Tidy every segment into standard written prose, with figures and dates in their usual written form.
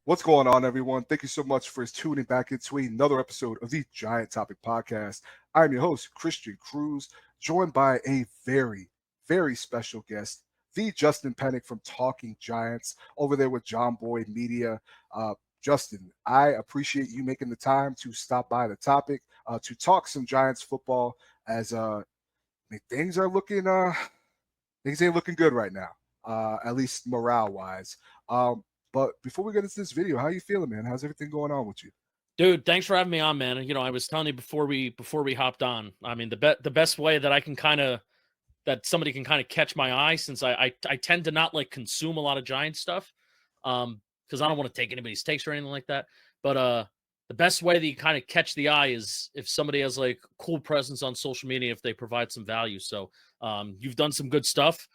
What's going on, everyone? Thank you so much for tuning back into another episode of the Giant Topic Podcast. I'm your host, Christian Cruz, joined by a very, very special guest, the Justin Penik from Talking Giants, over there with John Boyd Media. Justin, I appreciate you making the time to stop by the topic to talk some Giants football as things are looking things ain't looking good right now, at least morale wise. But before we get into this video, how you feeling, man? How's everything going on with you? Dude, thanks for having me on, man. You know, I was telling you before we hopped on. I mean, the best way that I can that somebody can kind of catch my eye, since I tend to not like consume a lot of Giant stuff, because I don't want to take anybody's takes or anything like that. But the best way that you kind of catch the eye is if somebody has like cool presence on social media, if they provide some value. So you've done some good stuff.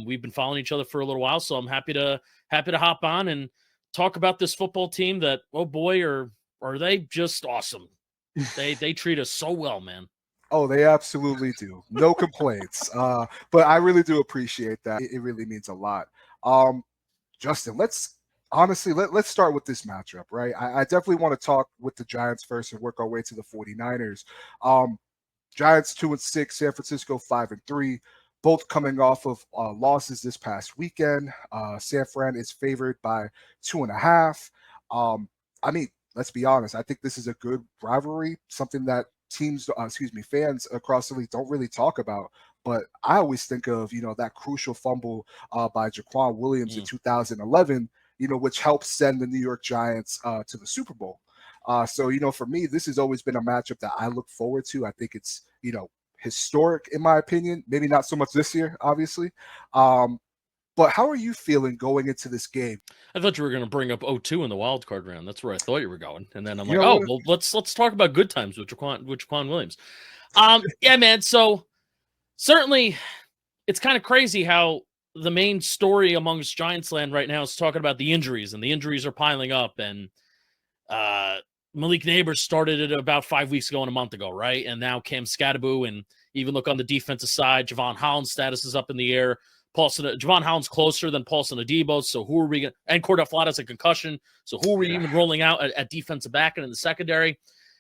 We've been following each other for a little while, so I'm happy to hop on and talk about this football team that, oh boy, are they just awesome. They treat us so well, man. Oh, they absolutely do. No complaints. But I really do appreciate that. It really means a lot. Justin, let's start with this matchup, right? I definitely want to talk with the Giants first and work our way to the 49ers. Giants 2-6, San Francisco 5-3, both coming off of losses this past weekend. San Fran is favored by 2.5. I mean, let's be honest. I think this is a good rivalry, something that fans across the league don't really talk about. But I always think of, that crucial fumble by Jaquan Williams in 2011, which helped send the New York Giants to the Super Bowl. So, for me, this has always been a matchup that I look forward to. I think it's, historic in my opinion. Maybe not so much this year, obviously. But how are you feeling going into this game? I thought you were going to bring up 0-2 in the wild card round. That's where I thought you were going. And then I'm like, well, let's talk about good times with Jaquan Williams. Yeah, man. So certainly it's kind of crazy how the main story amongst Giants land right now is talking about the injuries, and the injuries are piling up. And Malik Neighbors started it about 5 weeks ago and a month ago, right? And now Cam Scatterbo, and even look on the defensive side, Javon Holland's status is up in the air. Javon Holland's closer than Paulson Adebo, so who are we going to – and Cordell Flott has a concussion, so who are we even rolling out at defensive back and in the secondary?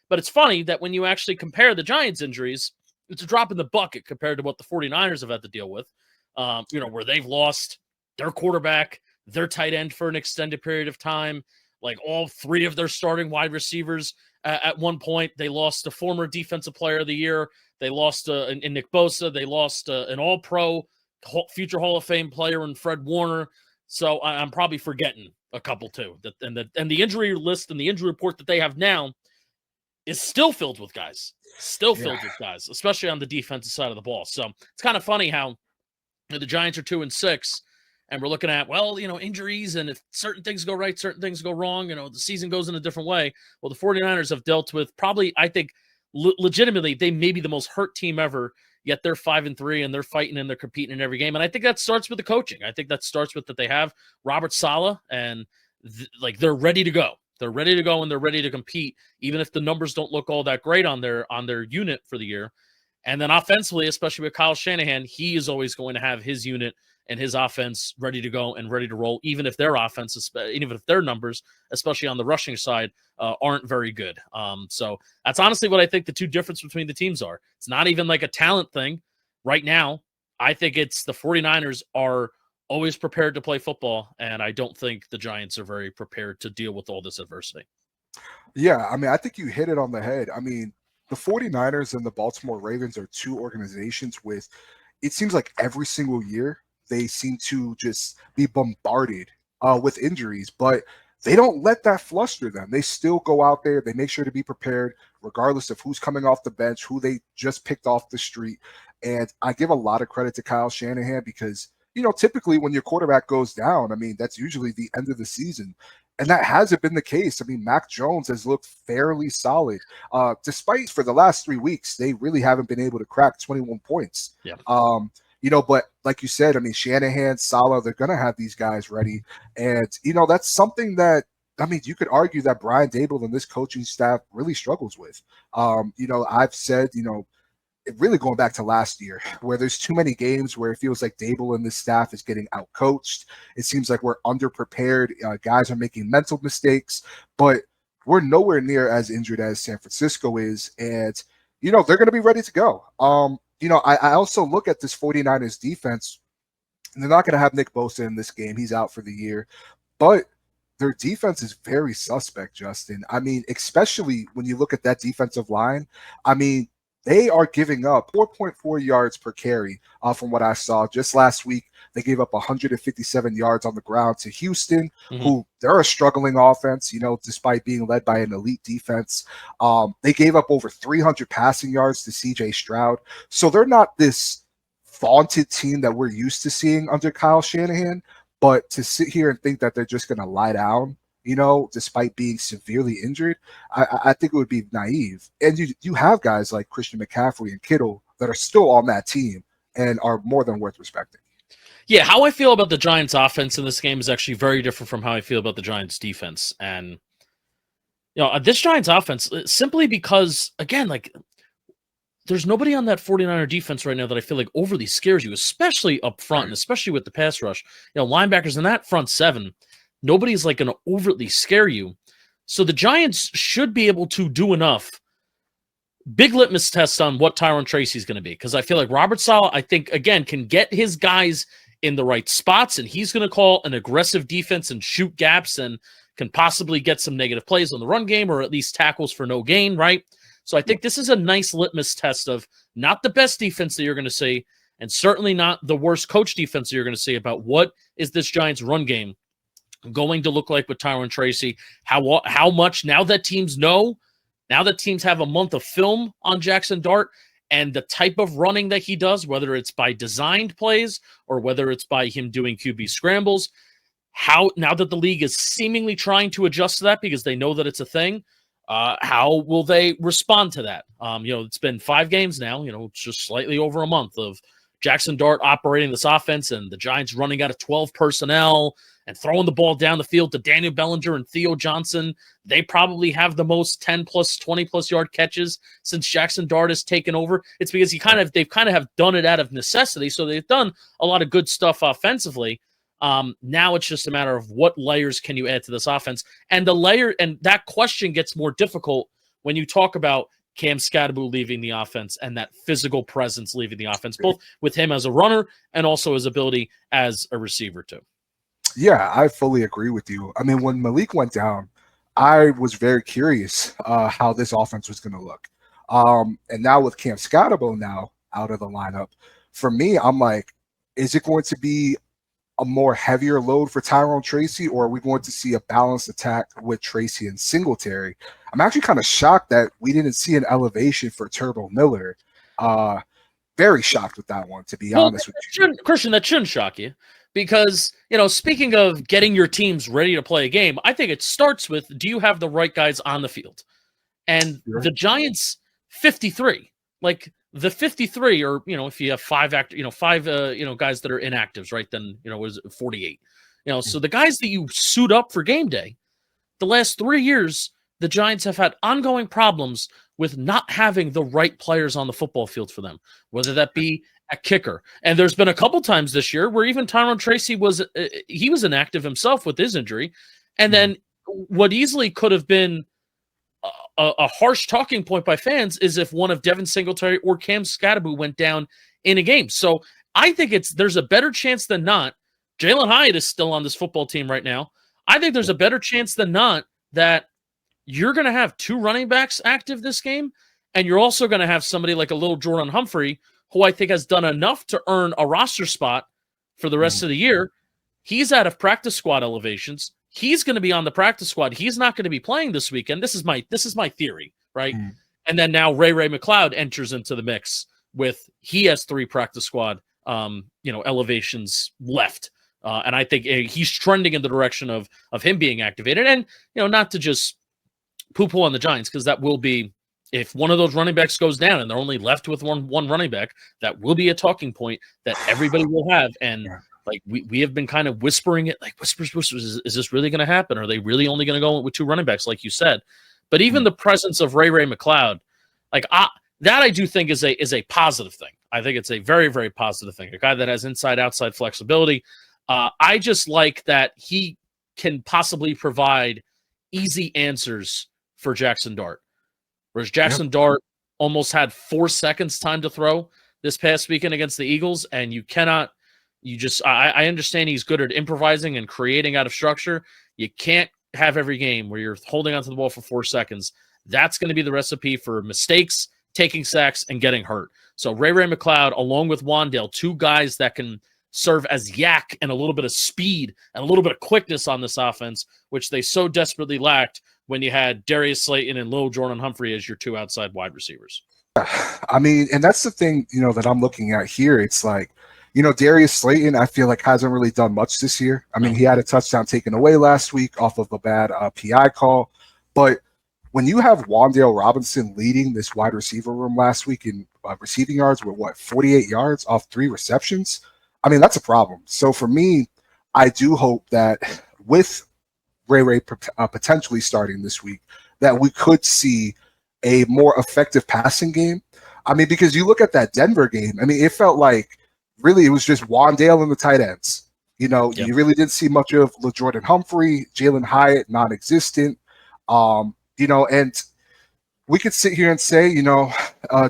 But it's funny that when you actually compare the Giants' injuries, it's a drop in the bucket compared to what the 49ers have had to deal with, where they've lost their quarterback, their tight end for an extended period of time, like all three of their starting wide receivers at one point. They lost a former defensive player of the year. They lost in Nick Bosa. They lost an all-pro future Hall of Fame player in Fred Warner. So I'm probably forgetting a couple too. And the injury list and the injury report that they have now is still filled with guys. Filled with guys, especially on the defensive side of the ball. So it's kind of funny how the Giants are 2-6, and we're looking at, injuries, and if certain things go right, certain things go wrong, the season goes in a different way. Well, the 49ers have dealt with probably, I think, legitimately, they may be the most hurt team ever, yet they're 5-3, and they're fighting and they're competing in every game. And I think that starts with the coaching. I think that starts with that they have Robert Saleh, and they're ready to go. They're ready to go, and they're ready to compete, even if the numbers don't look all that great on their unit for the year. And then offensively, especially with Kyle Shanahan, he is always going to have his unit and his offense ready to go and ready to roll, even if their offense, even if their numbers, especially on the rushing side, aren't very good. So that's honestly what I think the two difference between the teams are. It's not even like a talent thing right now. I think it's the 49ers are always prepared to play football, and I don't think the Giants are very prepared to deal with all this adversity. Yeah, I mean, I think you hit it on the head. I mean, the 49ers and the Baltimore Ravens are two organizations with, it seems like every single year, they seem to just be bombarded with injuries, but they don't let that fluster them. They still go out there. They make sure to be prepared, regardless of who's coming off the bench, who they just picked off the street. And I give a lot of credit to Kyle Shanahan because, typically when your quarterback goes down, I mean, that's usually the end of the season. And that hasn't been the case. I mean, Mac Jones has looked fairly solid. Despite for the last 3 weeks, they really haven't been able to crack 21 points. Yeah. But like you said, I mean, Shanahan, Saleh, they're going to have these guys ready. And, that's something that, I mean, you could argue that Brian Daboll and this coaching staff really struggles with. I've said, really going back to last year, where there's too many games where it feels like Dable and this staff is getting outcoached. It seems like we're underprepared. Guys are making mental mistakes, but we're nowhere near as injured as San Francisco is. And, they're going to be ready to go. I also look at this 49ers defense, and they're not going to have Nick Bosa in this game. He's out for the year. But their defense is very suspect, Justin. I mean, especially when you look at that defensive line. I mean, they are giving up 4.4 yards per carry from what I saw. Just last week, they gave up 157 yards on the ground to Houston, who they're a struggling offense, despite being led by an elite defense. They gave up over 300 passing yards to C.J. Stroud. So they're not this vaunted team that we're used to seeing under Kyle Shanahan. But to sit here and think that they're just going to lie down, despite being severely injured, I think it would be naive. And you have guys like Christian McCaffrey and Kittle that are still on that team and are more than worth respecting. Yeah, how I feel about the Giants' offense in this game is actually very different from how I feel about the Giants' defense. And, this Giants' offense, simply because, again, there's nobody on that 49er defense right now that I feel like overly scares you, especially up front, and especially with the pass rush. Linebackers in that front seven, nobody's going to overtly scare you. So the Giants should be able to do enough. Big litmus test on what Tyrone Tracy's going to be, because I feel like Robert Saleh, I think, again, can get his guys in the right spots, and he's going to call an aggressive defense and shoot gaps and can possibly get some negative plays on the run game or at least tackles for no gain, right? So I think this is a nice litmus test of not the best defense that you're going to see, and certainly not the worst coach defense that you're going to see, about what is this Giants run game going to look like with Tyrone Tracy. How much, now that teams have a month of film on Jackson Dart and the type of running that he does, whether it's by designed plays or whether it's by him doing QB scrambles, now that the league is seemingly trying to adjust to that because they know that it's a thing, how will they respond to that? It's been 5 games now, it's just slightly over a month of Jackson Dart operating this offense and the Giants running out of 12 personnel and throwing the ball down the field to Daniel Bellinger and Theo Johnson. They probably have the most 10 plus, 20 plus yard catches since Jackson Dart has taken over. It's because they've kind of have done it out of necessity. So they've done a lot of good stuff offensively. Now it's just a matter of what layers can you add to this offense, and that question gets more difficult when you talk about Cam Scadaboo leaving the offense and that physical presence leaving the offense, both with him as a runner and also his ability as a receiver too. Yeah, I fully agree with you. I mean, when Malik went down, I was very curious how this offense was going to look. And now with Cam Scadaboo now out of the lineup, for me, I'm like, is it going to be a more heavier load for Tyrone Tracy, or are we going to see a balanced attack with Tracy and Singletary? I'm actually kind of shocked that we didn't see an elevation for Turbo Miller. Very shocked with that one, to be honest with you. Christian, that shouldn't shock you because, speaking of getting your teams ready to play a game, I think it starts with, do you have the right guys on the field? And the Giants, 53, the 53, or, if you have 5 guys that are inactives, right? Then, was 48, so the guys that you suit up for game day, the last 3 years, the Giants have had ongoing problems with not having the right players on the football field for them, whether that be a kicker. And there's been a couple times this year where even Tyrone Tracy was inactive himself with his injury. And then what easily could have been a harsh talking point by fans is if one of Devin Singletary or Cam Scadaboo went down in a game. So I think there's a better chance than not. Jalen Hyatt is still on this football team right now. I think there's a better chance than not that you're going to have 2 running backs active this game, and you're also going to have somebody like a little Jordan Humphrey, who I think has done enough to earn a roster spot for the rest of the year. He's out of practice squad elevations. He's going to be on the practice squad. He's not going to be playing this weekend. This is my theory, right? And then now Ray McLeod enters into the mix he has 3 practice squad, elevations left. And I think he's trending in the direction of him being activated. And, not to just poo-poo on the Giants, because that will be, if one of those running backs goes down and they're only left with one running back, that will be a talking point that everybody will have. And we have been kind of whispering it, whispers, is this really going to happen? Are they really only going to go with 2 running backs, like you said? But even the presence of Ray McLeod, that I do think is a positive thing. I think it's a very, very positive thing. A guy that has inside-outside flexibility. I just like that he can possibly provide easy answers for Jackson Dart. Whereas Jackson Dart almost had 4 seconds time to throw this past weekend against the Eagles, and you cannot – I understand he's good at improvising and creating out of structure. You can't have every game where you're holding onto the ball for 4 seconds. That's going to be the recipe for mistakes, taking sacks, and getting hurt. So Ray McCloud, along with Wandale, two guys that can serve as yak and a little bit of speed and a little bit of quickness on this offense, which they so desperately lacked when you had Darius Slayton and Lil Jordan Humphrey as your two outside wide receivers. I mean, and that's the thing, that I'm looking at here. It's like, Darius Slayton, I feel like hasn't really done much this year. I mean, he had a touchdown taken away last week off of a bad PI call. But when you have Wandale Robinson leading this wide receiver room last week in receiving yards with 48 yards off 3 receptions? I mean, that's a problem. So for me, I do hope that with Ray potentially starting this week, that we could see a more effective passing game. I mean, because you look at that Denver game, I mean, it felt like really it was just Wandale and the tight ends. You really didn't see much of Jordan Humphrey, Jalen Hyatt, non-existent. And we could sit here and say,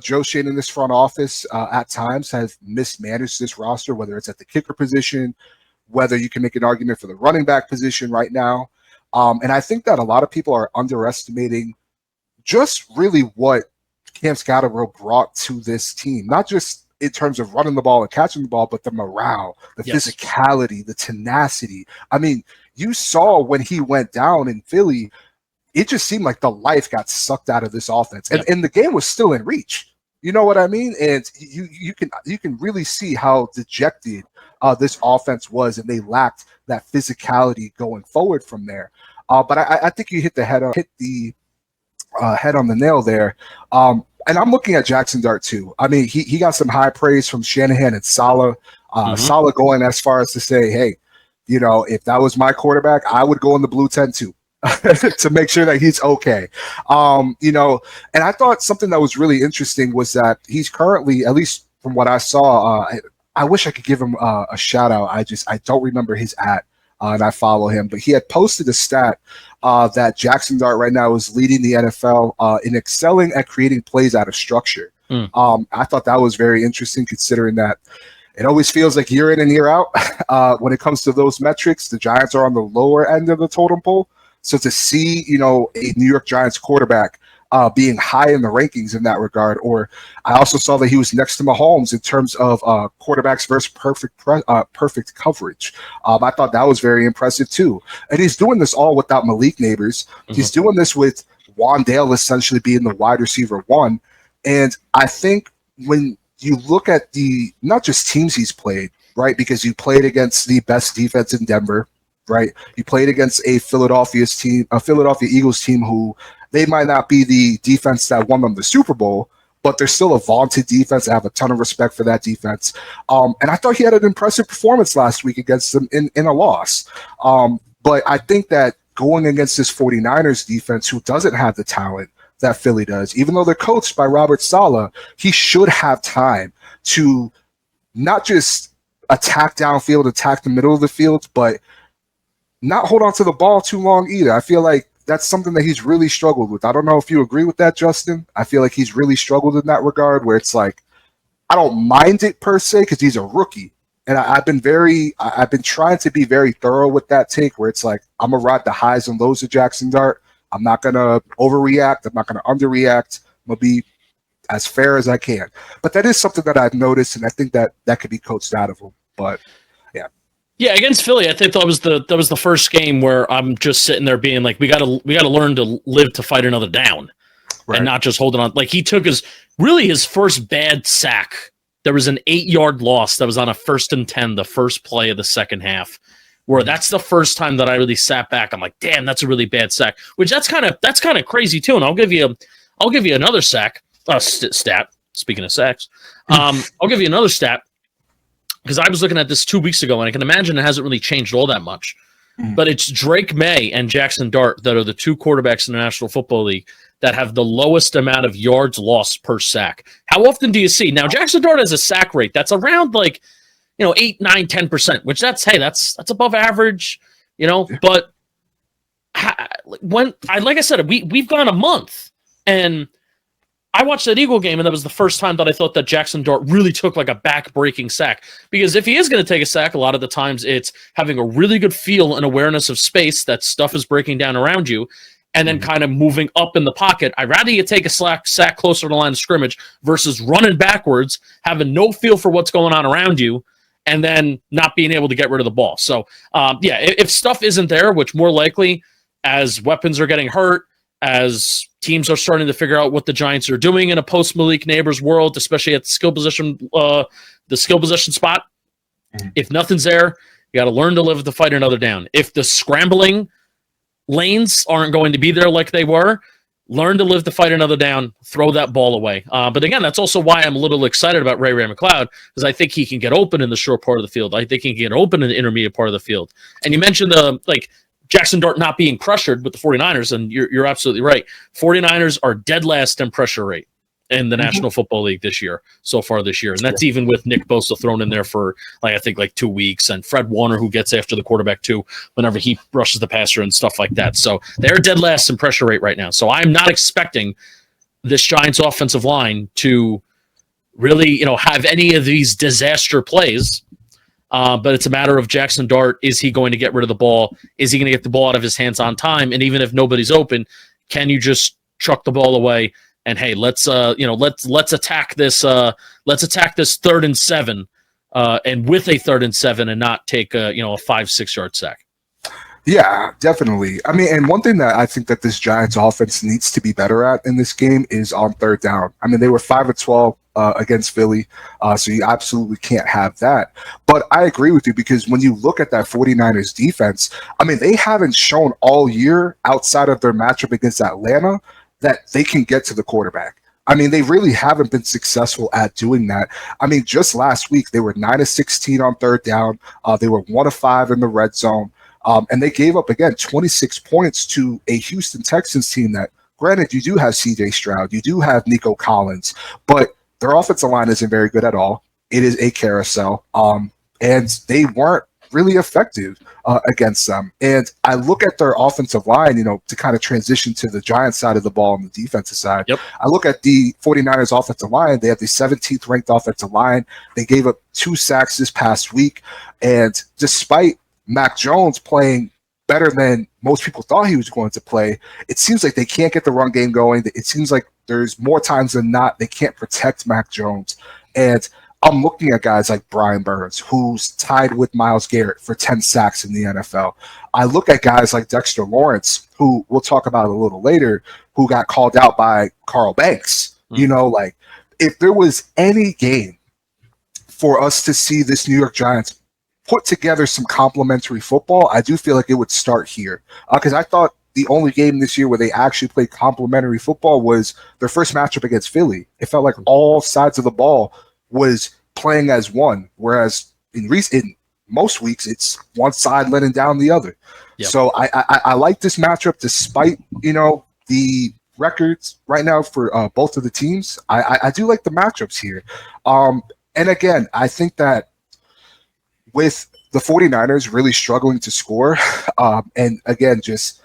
Joe Schoen in this front office at times has mismanaged this roster, whether it's at the kicker position, whether you can make an argument for the running back position right now. And I think that a lot of people are underestimating just really what Cam Scottsboro brought to this team, not just in terms of running the ball and catching the ball, but the morale, the physicality, the tenacity. I mean, you saw when he went down in Philly, it just seemed like the life got sucked out of this offense. And the game was still in reach. You know what I mean? And you can really see how dejected this offense was, and they lacked that physicality going forward from there. But I think you hit the head on the nail there. And I'm looking at Jackson Dart too. I mean, he got some high praise from Shanahan and Saleh. Saleh going as far as to say, hey, if that was my quarterback, I would go in the blue tent too. To make sure that he's okay. And I thought something that was really interesting was that he's currently, at least from what I saw, I wish I could give him a shout out. I don't remember his and I follow him, but he had posted a stat that Jackson Dart right now is leading the NFL in excelling at creating plays out of structure. I thought that was very interesting, considering that it always feels like year in and year out when it comes to those metrics, the Giants are on the lower end of the totem pole. So to see, a New York Giants quarterback being high in the rankings in that regard, or I also saw that he was next to Mahomes in terms of quarterbacks versus perfect coverage. I thought that was very impressive too. And he's doing this all without Malik Neighbors. He's doing this with Wandale essentially being the wide receiver one. And I think when you look at the not just teams he's played, right, because you played against the best defense in Denver, right? You played against a Philadelphia Eagles team who they might not be the defense that won them the Super Bowl, but they're still a vaunted defense. I have a ton of respect for that defense. And I thought he had an impressive performance last week against them in a loss. But I think that going against this 49ers defense, who doesn't have the talent that Philly does, even though they're coached by Robert Saleh, he should have time to not just attack downfield, attack the middle of the field, but not hold on to the ball too long either. I feel like that's something that he's really struggled with. I don't know if you agree with that, Justin. I feel like he's really struggled in that regard, where it's like, I don't mind it per se because he's a rookie. And I've been trying to be very thorough with that take, where it's like, I'm going to ride the highs and lows of Jackson Dart. I'm not going to overreact. I'm not going to underreact. I'm going to be as fair as I can. But that is something that I've noticed, and I think that could be coached out of him. But yeah, against Philly, I think that was the first game where I'm just sitting there being like, we got to learn to live to fight another down, right, and not just holding on. Like, he took his first bad sack. There was an 8-yard loss that was on a 1st and 10, the first play of the second half, where that's the first time that I really sat back. I'm like, damn, that's a really bad sack. Which that's kind of crazy too. And I'll give you another stat. Speaking of sacks, I'll give you another stat. Because I was looking at this 2 weeks ago, and I can imagine it hasn't really changed all that much. but it's Drake May and Jackson Dart that are the two quarterbacks in the National Football League that have the lowest amount of yards lost per sack. How often do you see? Now, Jackson Dart has a sack rate that's around 8, 9, 10%, which that's above average, but like I said, we've gone a month, and I watched that Eagle game, and that was the first time that I thought that Jackson Dart really took like a back-breaking sack. Because if he is going to take a sack, a lot of the times it's having a really good feel and awareness of space, that stuff is breaking down around you, and then kind of moving up in the pocket. I'd rather you take a sack closer to the line of scrimmage versus running backwards, having no feel for what's going on around you, and then not being able to get rid of the ball. So, if stuff isn't there, which more likely as weapons are getting hurt, as teams are starting to figure out what the Giants are doing in a post-Malik Neighbors world, especially at the skill position spot. If nothing's there, you got to learn to live with the fight another down. If the scrambling lanes aren't going to be there like they were, learn to live the fight another down, throw that ball away. But again, that's also why I'm a little excited about Ray McCloud, because I think he can get open in the short part of the field. I think he can get open in the intermediate part of the field. And you mentioned Jackson Dart not being pressured with the 49ers, and you're absolutely right. 49ers are dead last in pressure rate in the National Football League so far this year. And that's even with Nick Bosa thrown in there for, I think 2 weeks, and Fred Warner, who gets after the quarterback too whenever he rushes the passer and stuff like that. So they're dead last in pressure rate right now. So I'm not expecting this Giants offensive line to really, have any of these disaster plays. But it's a matter of Jackson Dart. Is he going to get rid of the ball? Is he going to get the ball out of his hands on time? And even if nobody's open, can you just chuck the ball away? And hey, let's attack this. Let's attack this 3rd and 7, and with a 3rd and 7, and not take a 5-6 yard sack. Yeah, definitely. I mean, and one thing that I think that this Giants offense needs to be better at in this game is on 3rd down. I mean, they were 5 of 12 against Philly, so you absolutely can't have that. But I agree with you, because when you look at that 49ers defense, I mean, they haven't shown all year outside of their matchup against Atlanta that they can get to the quarterback. I mean, they really haven't been successful at doing that. I mean, just last week, they were 9 of 16 on 3rd down. They were 1 of 5 in the red zone. And they gave up, again, 26 points to a Houston Texans team that, granted, you do have C.J. Stroud, you do have Nico Collins, but their offensive line isn't very good at all. It is a carousel, and they weren't really effective against them. And I look at their offensive line, to kind of transition to the Giants side of the ball on the defensive side. Yep. I look at the 49ers offensive line. They have the 17th ranked offensive line. They gave up 2 sacks this past week. And despite Mac Jones playing better than most people thought he was going to play, it seems like they can't get the run game going. It seems like there's more times than not they can't protect Mac Jones. And I'm looking at guys like Brian Burns, who's tied with Myles Garrett for 10 sacks in the NFL. I look at guys like Dexter Lawrence, who we'll talk about a little later, who got called out by Carl Banks. If there was any game for us to see this New York Giants put together some complimentary football, I do feel like it would start here. Because I thought the only game this year where they actually played complimentary football was their first matchup against Philly. It felt like all sides of the ball was playing as one, whereas in most weeks it's one side letting down the other. Yep. So I like this matchup despite the records right now for both of the teams. I do like the matchups here. And again, I think that with the 49ers really struggling to score, and again, just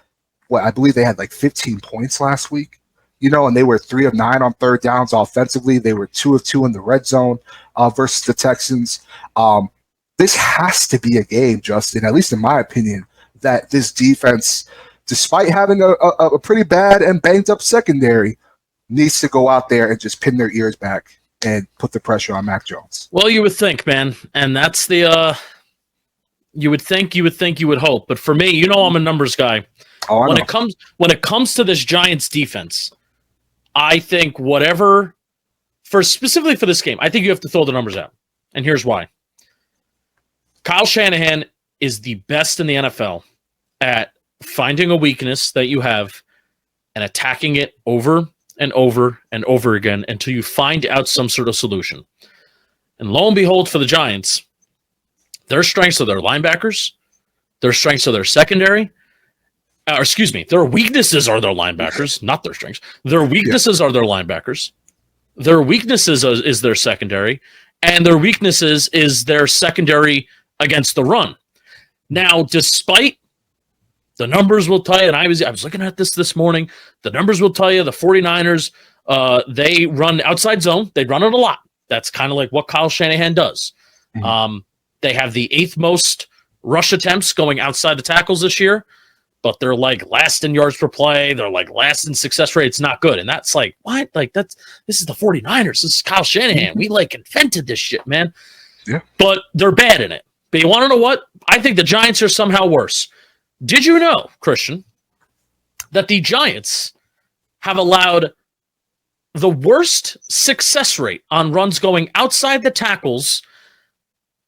I believe they had 15 points last week. And they were 3 of 9 on 3rd downs offensively. They were 2 of 2 in the red zone versus the Texans. This has to be a game, Justin, at least in my opinion, that this defense, despite having a pretty bad and banged up secondary, needs to go out there and just pin their ears back and put the pressure on Mac Jones. Well, you would think, man, and that's the you would think, you would hope. But for me, I'm a numbers guy. Oh, when it comes to this Giants defense, I think specifically for this game, I think you have to throw the numbers out. And here's why. Kyle Shanahan is the best in the NFL at finding a weakness that you have and attacking it over and over and over again until you find out some sort of solution. And lo and behold, for the Giants, their strengths are their linebackers, Their strengths are their secondary. Their weaknesses are their linebackers, not their strengths. Their weaknesses are their linebackers. Their weaknesses is their secondary, and their weaknesses is their secondary against the run. Now, despite the numbers will tell you, and I was looking at this morning, the numbers will tell you the 49ers, they run outside zone. They run it a lot. That's kind of like what Kyle Shanahan does. Mm-hmm. They have the 8th most rush attempts going outside the tackles this year, but they're like last in yards per play. They're like last in success rate. It's not good. And that's like, what? Like this is the 49ers. This is Kyle Shanahan. Mm-hmm. We like invented this shit, man. Yeah. But they're bad in it. But you want to know what? I think the Giants are somehow worse. Did you know, Christian, that the Giants have allowed the worst success rate on runs going outside the tackles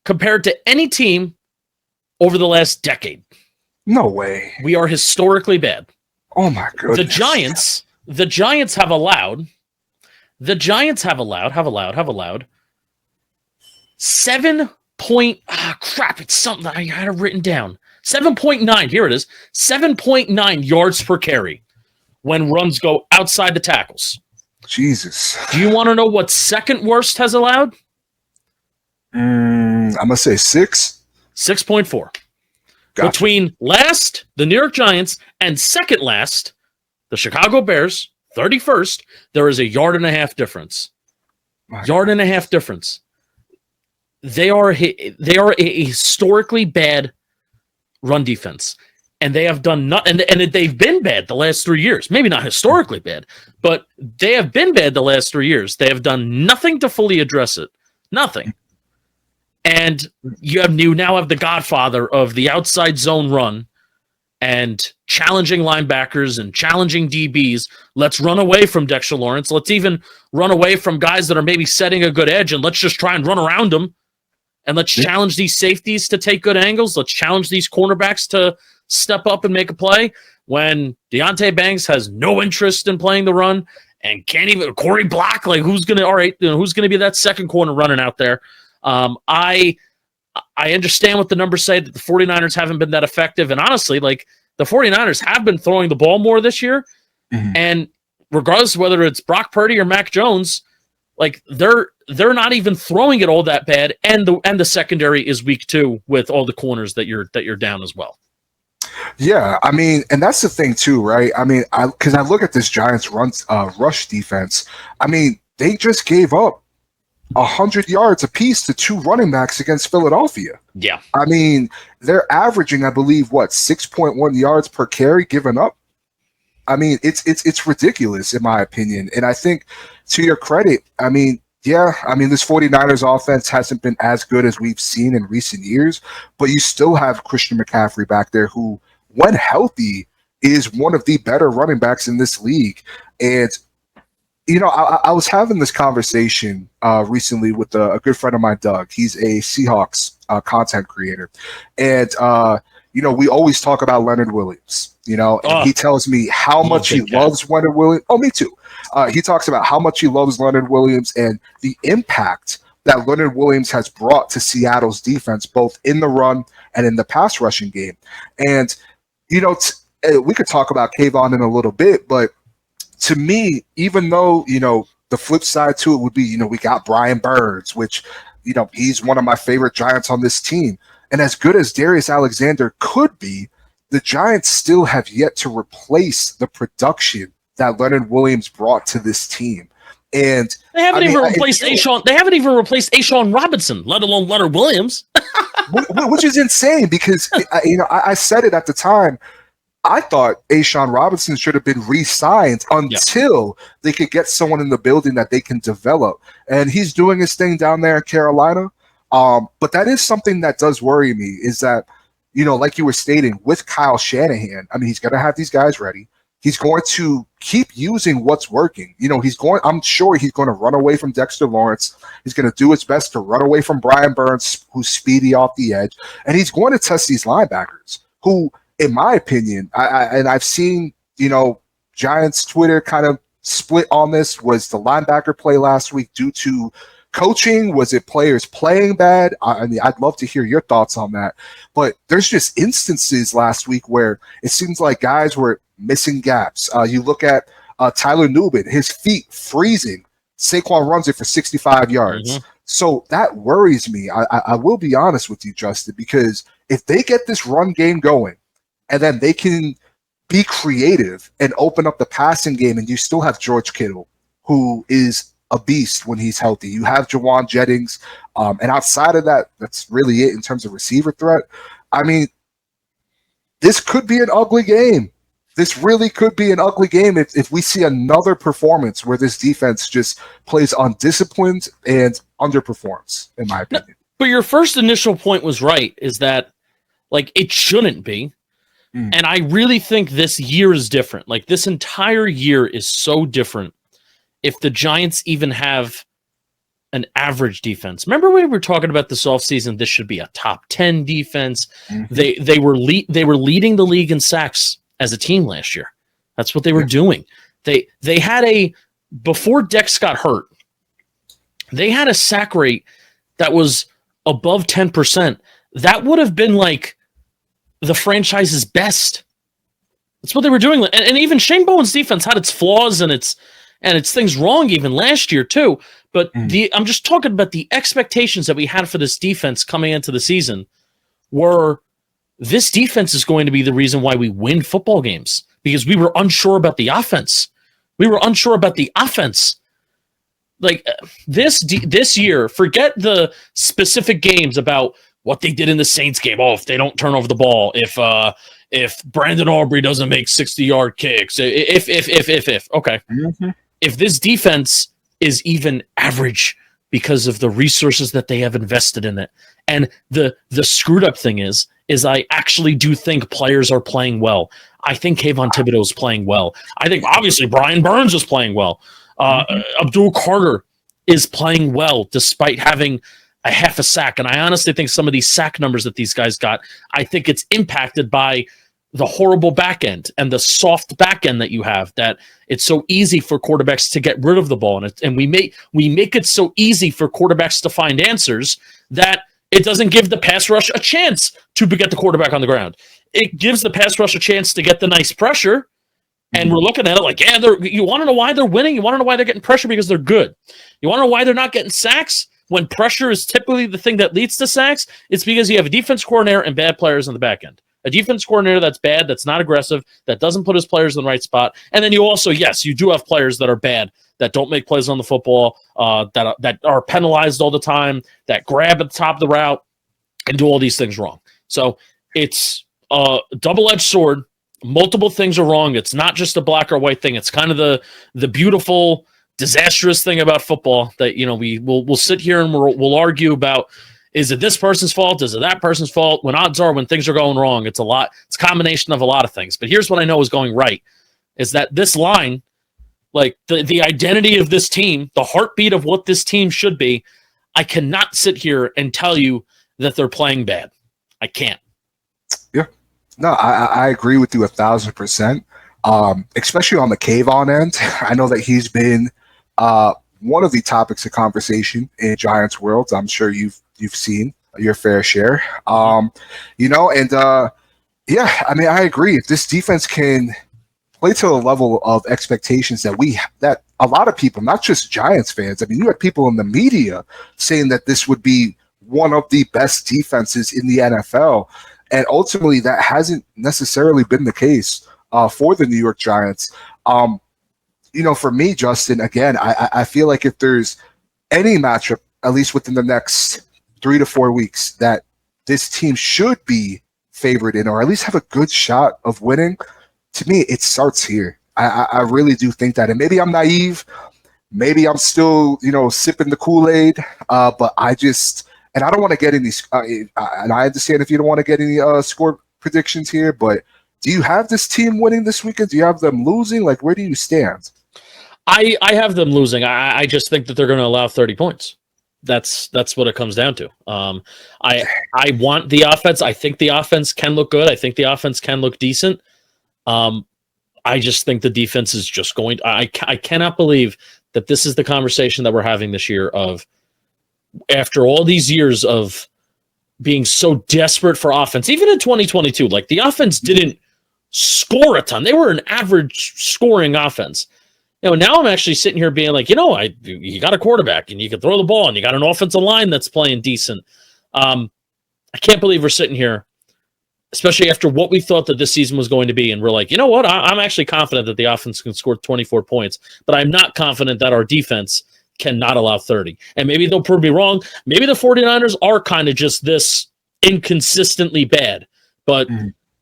compared to any team over the last decade? No way. We are historically bad. Oh my goodness. The Giants have allowed 7 point, it's something that I had it written down. 7.9, here it is. 7.9 yards per carry when runs go outside the tackles. Jesus. Do you want to know what second worst has allowed? I'm going to say 6. 6.4. Gotcha. Between last, the New York Giants, and second last, the Chicago Bears, 31st, there is a 1.5 difference. Yard and a half difference. They are a historically bad run defense, and they have done and they've been bad the last 3 years. Maybe not historically bad, but they have been bad the last 3 years. They have done nothing to fully address it. Nothing. And you now have the godfather of the outside zone run and challenging linebackers and challenging DBs. Let's run away from Dexter Lawrence. Let's even run away from guys that are maybe setting a good edge, and let's just try and run around them. And let's challenge these safeties to take good angles. Let's challenge these cornerbacks to step up and make a play when Deonte Banks has no interest in playing the run and can't even Corey Black. Like who's going to be that second corner running out there? I understand what the numbers say that the 49ers haven't been that effective. And honestly, like the 49ers have been throwing the ball more this year. Mm-hmm. And regardless of whether it's Brock Purdy or Mac Jones, like they're not even throwing it all that bad, and the secondary is weak too with all the corners that you're down as well. Yeah, I mean, and that's the thing too, right? I mean, because I look at this Giants rush defense. I mean, they just gave up 100 yards apiece to 2 running backs against Philadelphia. Yeah, I mean, they're averaging, I believe, 6.1 yards per carry given up. I mean, it's ridiculous in my opinion, and I think to your credit, I mean, yeah, I mean, this 49ers offense hasn't been as good as we've seen in recent years, but you still have Christian McCaffrey back there who, when healthy, is one of the better running backs in this league. And, you know, I was having this conversation recently with a good friend of mine, Doug. He's a Seahawks content creator. And, you know, we always talk about Leonard Williams, you know, and he tells me how much he loves Leonard Williams. Oh, me too. He talks about how much he loves Leonard Williams and the impact that Leonard Williams has brought to Seattle's defense, both in the run and in the pass rushing game. And, you know, we could talk about Kayvon in a little bit, but to me, even though, you know, the flip side to it would be, you know, we got Brian Burns, which, you know, he's one of my favorite Giants on this team. And as good as Darius Alexander could be, the Giants still have yet to replace the production that Leonard Williams brought to this team. And they haven't even replaced Ashawn. They haven't even replaced Ashawn Robinson, let alone Leonard Williams. Which is insane because, you know, I said it at the time. I thought Ashawn Robinson should have been re-signed until they could get someone in the building that they can develop. And he's doing his thing down there in Carolina. But that is something that does worry me is that, you know, like you were stating with Kyle Shanahan, I mean, he's going to have these guys ready. He's going to keep using what's working. You know, I'm sure he's going to run away from Dexter Lawrence. He's going to do his best to run away from Brian Burns, who's speedy off the edge. And he's going to test these linebackers who, in my opinion, I've seen, you know, Giants Twitter kind of split on this, was the linebacker play last week due to coaching? Was it players playing bad? I mean, I'd love to hear your thoughts on that. But there's just instances last week where it seems like guys were missing gaps. You look at Tyler Nubin, his feet freezing. Saquon runs it for 65 yards. Mm-hmm. So that worries me. I will be honest with you, Justin, because if they get this run game going and then they can be creative and open up the passing game, and you still have George Kittle, who is a beast when he's healthy. You have Jawan Jennings, and outside of that, that's really it in terms of receiver threat. I mean, this could be an ugly game. This really could be an ugly game if we see another performance where this defense just plays undisciplined and underperforms, in my opinion. No, but your first initial point was right, is that, like, it shouldn't be. And I really think this year is different. Like, this entire year is so different if the Giants even have an average defense. Remember we were talking about this offseason, this should be a top 10 defense. Mm-hmm. They were leading the league in sacks as a team last year. That's what they were doing. They had before Dex got hurt, they had a sack rate that was above 10%. That would have been like the franchise's best. That's what they were doing. And even Shane Bowen's defense had its flaws and its things wrong even last year too. But I'm just talking about the expectations that we had for this defense coming into the season were this defense is going to be the reason why we win football games, because we were unsure about the offense. Like this year, forget the specific games about what they did in the Saints game. Oh, if they don't turn over the ball, if Brandon Aubrey doesn't make 60-yard kicks, if okay. Mm-hmm. If this defense is even average because of the resources that they have invested in it, and the screwed up thing is I actually do think players are playing well. I think Kayvon Thibodeau is playing well. I think obviously Brian Burns is playing well. Abdul Carter is playing well despite having a half a sack. And I honestly think some of these sack numbers that these guys got, I think it's impacted by the horrible back end and the soft back end that you have, that it's so easy for quarterbacks to get rid of the ball. And we make it so easy for quarterbacks to find answers that it doesn't give the pass rush a chance to get the quarterback on the ground. It gives the pass rush a chance to get the nice pressure. And we're looking at it like, yeah, you want to know why they're winning? You want to know why they're getting pressure? Because they're good. You want to know why they're not getting sacks? When pressure is typically the thing that leads to sacks, it's because you have a defense coordinator and bad players on the back end. A defense coordinator that's bad, that's not aggressive, that doesn't put his players in the right spot. And then you also, yes, you do have players that are bad, that don't make plays on the football, that are penalized all the time, that grab at the top of the route and do all these things wrong. So it's a double-edged sword. Multiple things are wrong. It's not just a black or white thing. It's kind of the beautiful, disastrous thing about football that, you know, we'll sit here and we'll argue about, is it this person's fault? Is it that person's fault? When odds are, when things are going wrong, it's a combination of a lot of things. But here's what I know is going right, is that this line, like the identity of this team, the heartbeat of what this team should be, I cannot sit here and tell you that they're playing bad. I can't. Yeah. No, I agree with you 1,000%. Especially on the Kayvon end. I know that he's been one of the topics of conversation in Giants world. I'm sure you've seen your fair share. Yeah, I mean, I agree. If this defense can play to the level of expectations that a lot of people, not just Giants fans, I mean, you had people in the media saying that this would be one of the best defenses in the NFL. And ultimately, that hasn't necessarily been the case for the New York Giants. For me, Justin, again, I feel like if there's any matchup, at least within the next 3 to 4 weeks, that this team should be favored in, or at least have a good shot of winning, to me, it starts here. I really do think that. And maybe I'm naive. Maybe I'm still, sipping the Kool-Aid. But and I don't want to get any, and I understand if you don't want to get any score predictions here, but do you have this team winning this weekend? Do you have them losing? Like, where do you stand? I have them losing. I just think that they're going to allow 30 points. That's what it comes down to. I want the offense. I think the offense can look good. I think the offense can look decent. I just think the defense is just going. I cannot believe that this is the conversation that we're having this year of after all these years of being so desperate for offense, even in 2022, like the offense didn't score a ton. They were an average scoring offense. Now I'm actually sitting here being like, you got a quarterback and you can throw the ball and you got an offensive line that's playing decent. I can't believe we're sitting here, especially after what we thought that this season was going to be. And we're like, you know what? I'm actually confident that the offense can score 24 points, but I'm not confident that our defense cannot allow 30. And maybe they'll prove me wrong. Maybe the 49ers are kind of just this inconsistently bad. But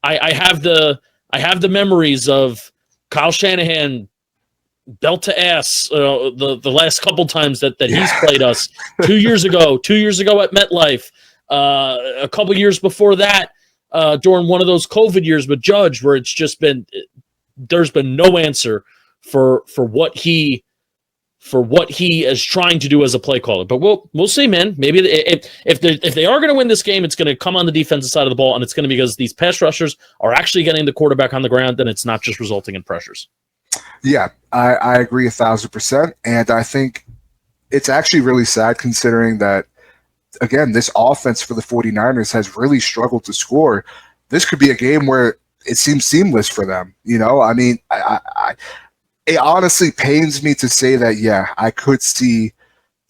I have the memories of Kyle Shanahan belt to ass the last couple times that he's played us 2 years ago at MetLife, a couple years before that during one of those COVID years with Judge, where it's just been there's been no answer for what he is trying to do as a play caller. But we'll see, man. Maybe if they are going to win this game, it's going to come on the defensive side of the ball, and it's going to be because these pass rushers are actually getting the quarterback on the ground, and it's not just resulting in pressures. Yeah, I agree 1,000%. And I think it's actually really sad considering that, again, this offense for the 49ers has really struggled to score. This could be a game where it seems seamless for them. I mean, it honestly pains me to say that, yeah, I could see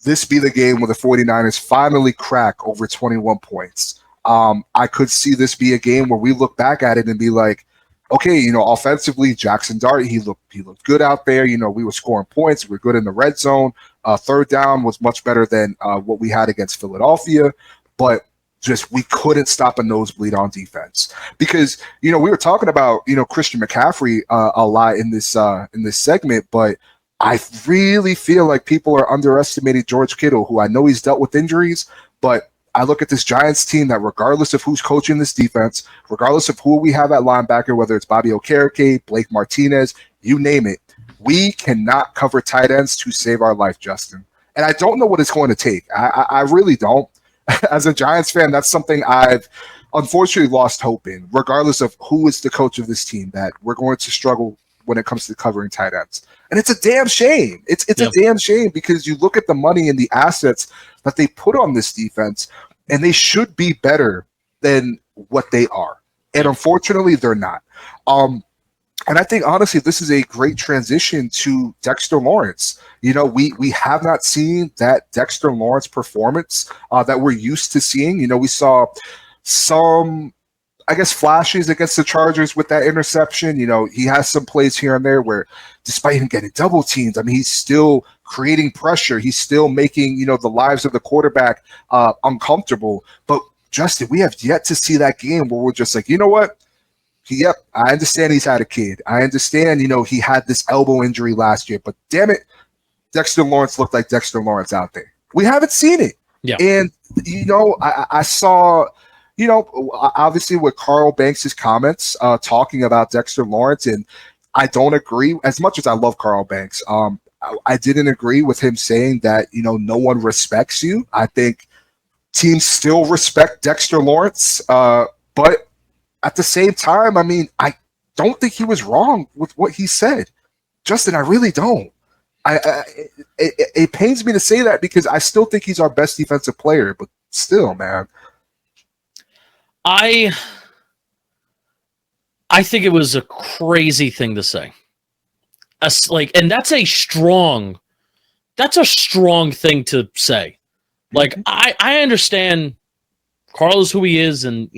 this be the game where the 49ers finally crack over 21 points. I could see this be a game where we look back at it and be like, okay, offensively, Jackson Dart, he looked good out there. We were scoring points. We were good in the red zone. Third down was much better than what we had against Philadelphia. But just we couldn't stop a nosebleed on defense because we were talking about Christian McCaffrey a lot in this segment, but I really feel like people are underestimating George Kittle, who I know he's dealt with injuries, but I look at this Giants team that regardless of who's coaching this defense, regardless of who we have at linebacker, whether it's Bobby Okereke, Blake Martinez, you name it, we cannot cover tight ends to save our life, Justin. And I don't know what it's going to take. I really don't. As a Giants fan, that's something I've unfortunately lost hope in, regardless of who is the coach of this team, that we're going to struggle when it comes to covering tight ends. And it's a damn shame. It's a damn shame because you look at the money and the assets that they put on this defense, and they should be better than what they are. And unfortunately, they're not. And I think, honestly, this is a great transition to Dexter Lawrence. We have not seen that Dexter Lawrence performance that we're used to seeing. We saw some, I guess, flashes against the Chargers with that interception. He has some plays here and there where, despite him getting double teamed, I mean, he's still creating pressure. He's still making, the lives of the quarterback uncomfortable. But, Justin, we have yet to see that game where we're just like, you know what? Yep, I understand he's had a kid. I understand, he had this elbow injury last year, but damn it, Dexter Lawrence looked like Dexter Lawrence out there. We haven't seen it. Yeah. And, I saw, obviously with Carl Banks' comments talking about Dexter Lawrence, and I don't agree, as much as I love Carl Banks, I didn't agree with him saying that, no one respects you. I think teams still respect Dexter Lawrence, but at the same time, I mean, I don't think he was wrong with what he said. Justin, I really don't. It pains me to say that because I still think he's our best defensive player, but still, man. I think it was a crazy thing to say. And that's a strong thing to say. Like, I understand Carl is who he is, and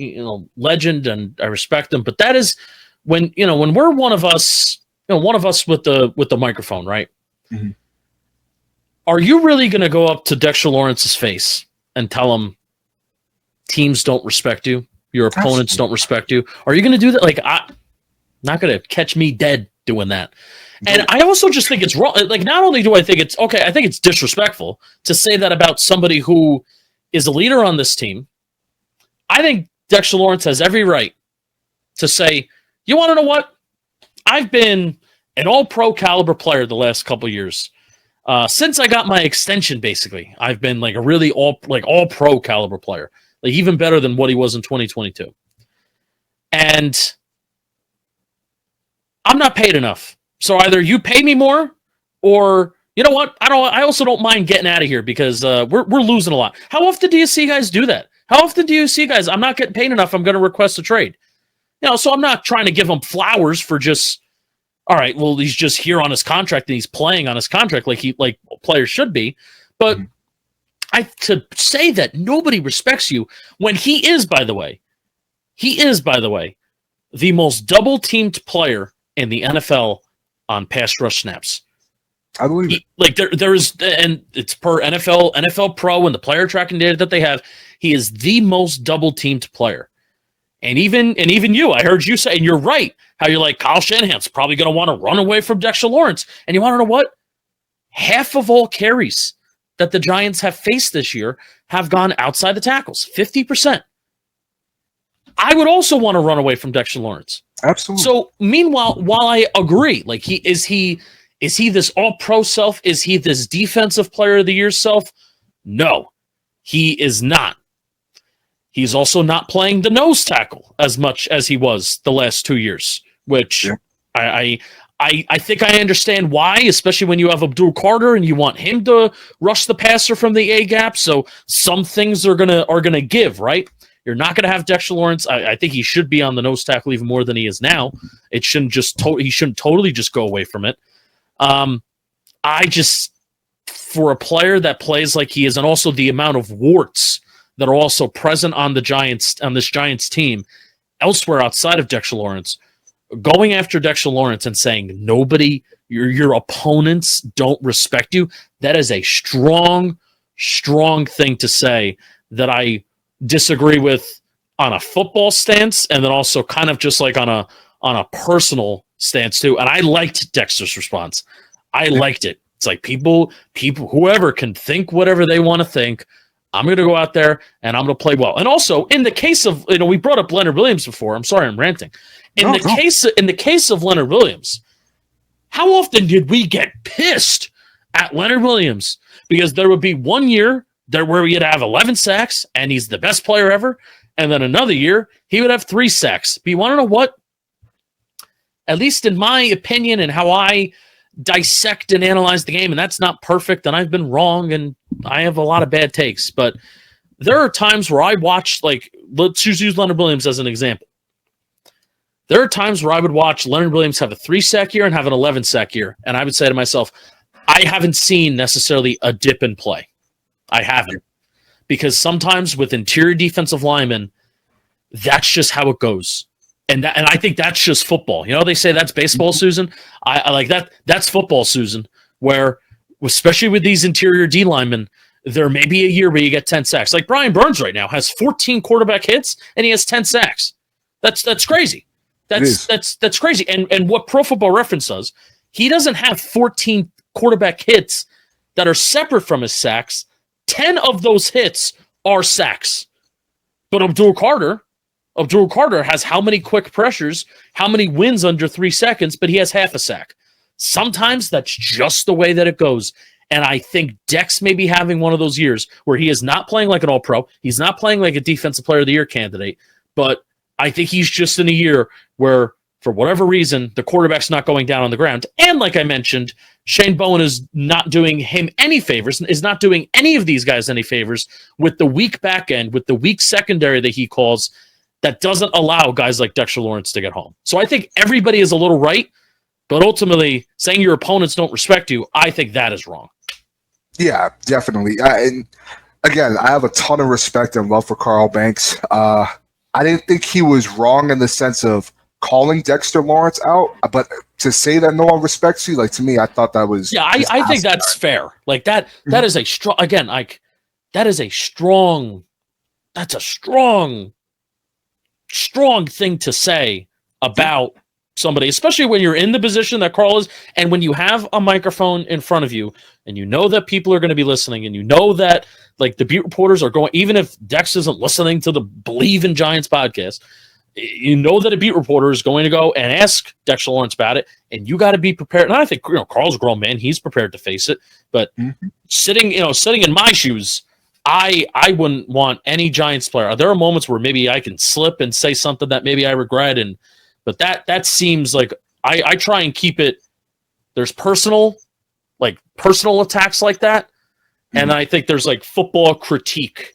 legend, and I respect him. But that is when we're one of us with the microphone, right? Mm-hmm. Are you really going to go up to Dexter Lawrence's face and tell him teams don't respect you, your opponents don't respect you? Are you going to do that? Like, I'm not going to catch me dead doing that. And I also just think it's wrong. Like, not only do I think it's okay, I think it's disrespectful to say that about somebody who is a leader on this team. I think Dexter Lawrence has every right to say, you want to know what? I've been an all-pro caliber player the last couple of years. Since I got my extension, basically, I've been like a really all-pro caliber player, like even better than what he was in 2022. And I'm not paid enough. So either you pay me more or, you know what? I also don't mind getting out of here because we're losing a lot. How often do you see guys do that? How often do you see guys? I'm not getting paid enough. I'm going to request a trade. So I'm not trying to give him flowers for just. All right, well, he's just here on his contract and he's playing on his contract like players should be. But to say that nobody respects you when he is, by the way, the most double-teamed player in the NFL on pass rush snaps. I believe it. Like there is, and it's per NFL Pro and the player tracking data that they have. He is the most double-teamed player. And even you, I heard you say, and you're right, how you're like, Kyle Shanahan's probably going to want to run away from Dexter Lawrence. And you want to know what? Half of all carries that the Giants have faced this year have gone outside the tackles, 50%. I would also want to run away from Dexter Lawrence. Absolutely. So meanwhile, while I agree, like is he this all-pro self? Is he this defensive player of the year self? No, he is not. He's also not playing the nose tackle as much as he was the last 2 years, which I think I understand why, especially when you have Abdul Carter and you want him to rush the passer from the A gap. So some things are gonna give, right? You're not gonna have Dexter Lawrence. I think he should be on the nose tackle even more than he is now. It shouldn't he shouldn't totally just go away from it. For a player that plays like he is, and also the amount of warts that are also present on this Giants team elsewhere outside of Dexter Lawrence, going after Dexter Lawrence and saying nobody, your opponents don't respect you, that is a strong thing to say that I disagree with on a football stance, and then also kind of just like on a personal stance too. And I liked Dexter's response. I liked it. It's like people, whoever can think whatever they want to think. I'm going to go out there and I'm going to play well. And also, in the case of, we brought up Leonard Williams before. I'm sorry, I'm ranting. In the case of Leonard Williams, how often did we get pissed at Leonard Williams? Because there would be 1 year where he'd have 11 sacks and he's the best player ever. And then another year, he would have 3 sacks. But you want to know what? At least in my opinion and how I dissect and analyze the game, and that's not perfect, and I've been wrong, and I have a lot of bad takes, but there are times where I watch, like, let's just use Leonard Williams as an example. There are times where I would watch Leonard Williams have a 3-sack year and have an 11-sack year, and I would say to myself, I haven't seen necessarily a dip in play. I haven't. Because sometimes with interior defensive linemen, that's just how it goes. And I think that's just football. They say that's baseball, Susan. I like that. That's football, Susan, where, especially with these interior D linemen, there may be a year where you get 10 sacks. Like Brian Burns right now has 14 quarterback hits and he has 10 sacks. That's crazy. That's crazy. And what Pro Football Reference does, he doesn't have 14 quarterback hits that are separate from his sacks. 10 of those hits are sacks. But Abdul Carter has how many quick pressures, how many wins under 3 seconds, but he has half a sack. Sometimes that's just the way that it goes. And I think Dex may be having one of those years where he is not playing like an all-pro. He's not playing like a defensive player of the year candidate. But I think he's just in a year where, for whatever reason, the quarterback's not going down on the ground. And like I mentioned, Shane Bowen is not doing him any favors, is not doing any of these guys any favors with the weak back end, with the weak secondary that he calls, that doesn't allow guys like Dexter Lawrence to get home. So I think everybody is a little right, but ultimately saying your opponents don't respect you, I think that is wrong. Yeah, definitely. And again, I have a ton of respect and love for Carl Banks. I didn't think he was wrong in the sense of calling Dexter Lawrence out, but to say that no one respects you, like, to me, I thought that was... Yeah, I think that's fair. Like, that is a strong... Again, like, that's a strong thing to say about somebody, especially when you're in the position that Carl is, and when you have a microphone in front of you, and you know that people are going to be listening, and you know that, like, the beat reporters are going, even if Dex isn't listening to the Believe in Giants podcast, you know that a beat reporter is going to go and ask Dexter Lawrence about it, and you got to be prepared. And I think, Carl's a grown man; he's prepared to face it. But sitting in my shoes, I wouldn't want any Giants player. There are moments where maybe I can slip and say something that maybe I regret, but that seems like I try and keep it. There's personal, like personal attacks like that, and I think there's like football critique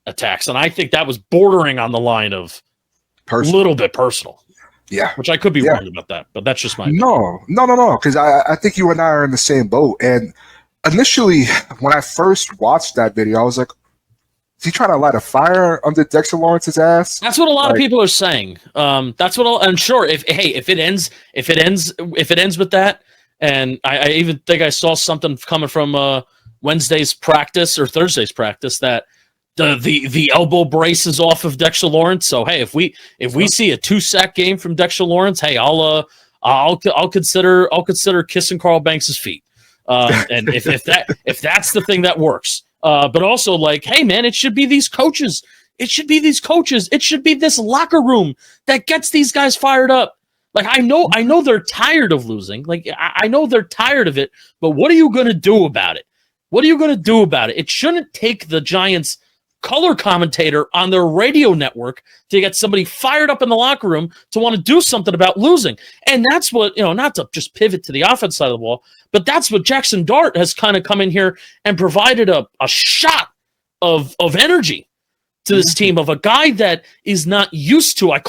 attacks, and I think that was bordering on the line of a little bit personal. Yeah, which I could be wrong about that, but that's just my opinion. No, because I think you and I are in the same boat. And initially, when I first watched that video, I was like, is he trying to light a fire under Dexter Lawrence's ass? That's what a lot of people are saying. That's what I'm sure. If it ends with that, and I even think I saw something coming from Wednesday's practice or Thursday's practice that the elbow brace is off of Dexter Lawrence. So hey, if we see a 2-sack game from Dexter Lawrence, hey, I'll consider kissing Carl Banks's feet. And if that's the thing that works. But also, like, hey man, it should be these coaches. It should be this locker room that gets these guys fired up. Like, I know they're tired of losing. Like, I know they're tired of it. But what are you going to do about it? It shouldn't take the Giants color commentator on their radio network to get somebody fired up in the locker room to want to do something about losing. And that's what, not to just pivot to the offense side of the ball, but that's what Jackson Dart has kind of come in here and provided a shot of energy to this team, of a guy that is not used to. I'm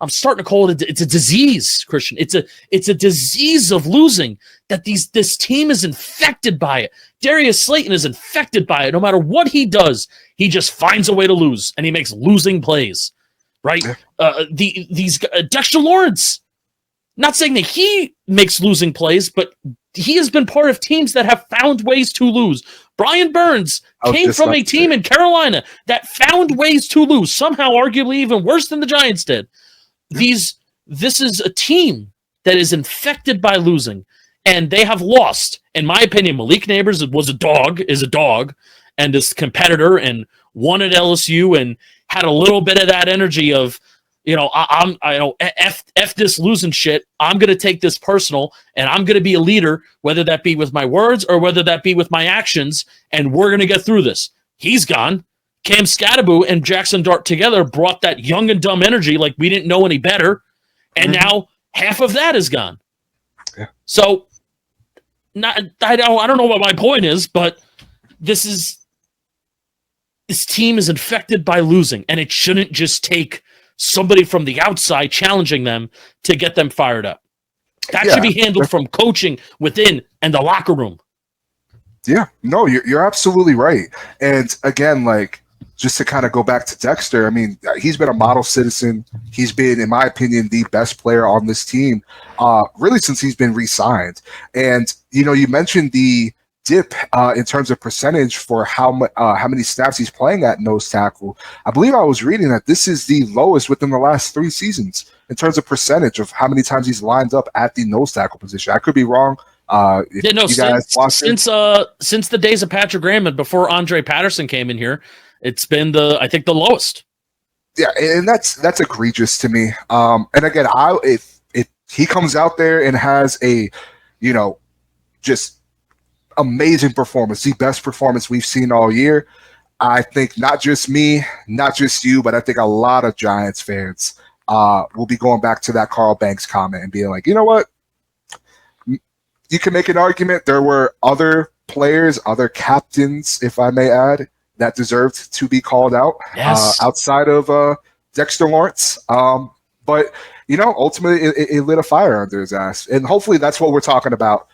starting to call it it's a disease, Christian. It's a disease of losing that this team is infected by it. Darius Slayton is infected by it. No matter what he does, he just finds a way to lose, and he makes losing plays, right? Dexter Lawrence, not saying that he makes losing plays, but he has been part of teams that have found ways to lose. Brian Burns came from a team in Carolina that found ways to lose, somehow arguably even worse than the Giants did. This is a team that is infected by losing, and they have lost. In my opinion, Malik Neighbors is a dog, and this competitor, and won at LSU, and had a little bit of that energy of, F this losing shit. I'm going to take this personal, and I'm going to be a leader, whether that be with my words or whether that be with my actions, and we're going to get through this. He's gone. Cam Scatterbo and Jackson Dart together brought that young and dumb energy like we didn't know any better, and now half of that is gone. Yeah. So, I don't know what my point is, but this team is infected by losing, and it shouldn't just take somebody from the outside challenging them to get them fired up. That should be handled from coaching within and the locker room. Yeah, no, you're absolutely right. And again, like, just to kind of go back to Dexter, I mean, he's been a model citizen. He's been, in my opinion, the best player on this team, really since he's been re-signed. And, you mentioned the dip in terms of percentage for how many snaps he's playing at nose tackle. I believe I was reading that this is the lowest within the last 3 seasons in terms of percentage of how many times he's lined up at the nose tackle position. I could be wrong. Since the days of Patrick Graham and before Andre Patterson came in here, it's been the lowest. Yeah, and that's egregious to me. And again, if he comes out there and has a, just amazing performance, the best performance we've seen all year, I think not just me, not just you, but I think a lot of Giants fans will be going back to that Carl Banks comment and being like, you know what? You can make an argument. There were other players, other captains, if I may add, that deserved to be called out outside of Dexter Lawrence. But, ultimately it lit a fire under his ass. And hopefully that's what we're talking about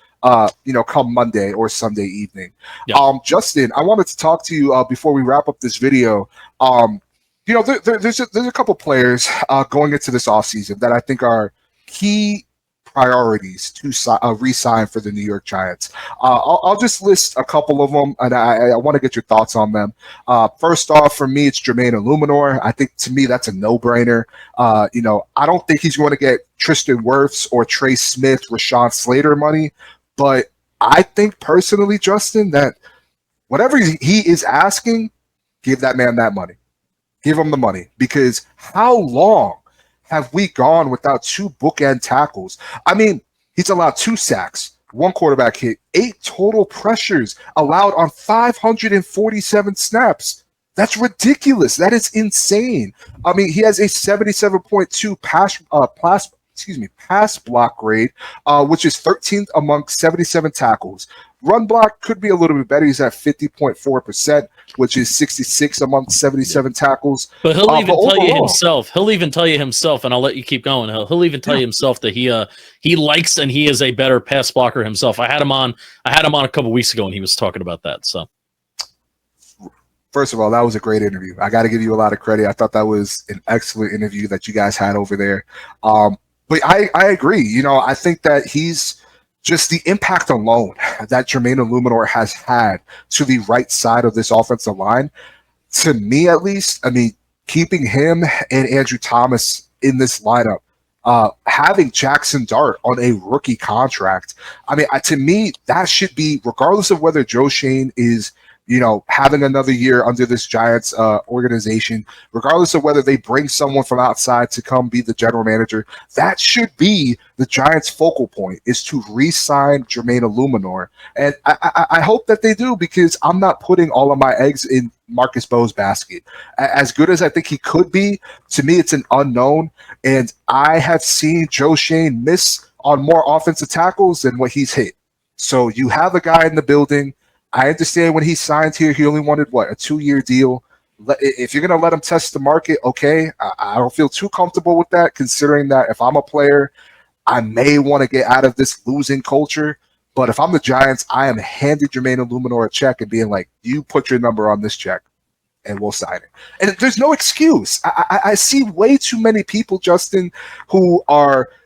come Monday or Sunday evening. Yep. Justin, I wanted to talk to you before we wrap up this video. There's a couple players going into this offseason that I think are key priorities to re-sign for the New York Giants. I'll just list a couple of them, and I want to get your thoughts on them. First off, for me, it's Jermaine Illuminor. I think, to me, that's a no-brainer. I don't think he's going to get Tristan Wirfs or Trey Smith, Rashawn Slater money, but I think personally, Justin, that whatever he is asking, give that man that money. Give him the money, because how long have we gone without 2 bookend tackles? I mean, he's allowed 2 sacks, 1 quarterback hit, 8 total pressures allowed on 547 snaps. That's ridiculous. That is insane. I mean, he has a 77.2 pass block grade, which is 13th among 77 tackles. Run block could be a little bit better. He's at 50.4%, which is 66 among 77 tackles. But he'll even tell you himself. He'll even tell you himself, and I'll let you keep going. He'll even tell you himself that he likes and he is a better pass blocker himself. I had him on a couple weeks ago, and he was talking about that. So, first of all, that was a great interview. I got to give you a lot of credit. I thought that was an excellent interview that you guys had over there. But I agree. I think that he's just the impact alone that Jermaine Illuminor has had to the right side of this offensive line, to me at least, I mean, keeping him and Andrew Thomas in this lineup, having Jackson Dart on a rookie contract, I mean, to me, that should be, regardless of whether Joe Schoen is having another year under this Giants organization, regardless of whether they bring someone from outside to come be the general manager, that should be the Giants' focal point, is to re-sign Jermaine Illuminor. And I hope that they do, because I'm not putting all of my eggs in Marcus Bowe's basket. As good as I think he could be, to me, it's an unknown. And I have seen Joe Schoen miss on more offensive tackles than what he's hit. So you have a guy in the building. I understand when he signed here, he only wanted, a 2-year deal. If you're going to let him test the market, okay. I don't feel too comfortable with that, considering that if I'm a player, I may want to get out of this losing culture. But if I'm the Giants, I am handing Jermaine Illuminor a check and being like, you put your number on this check and we'll sign it. And there's no excuse. I see way too many people, Justin, who are –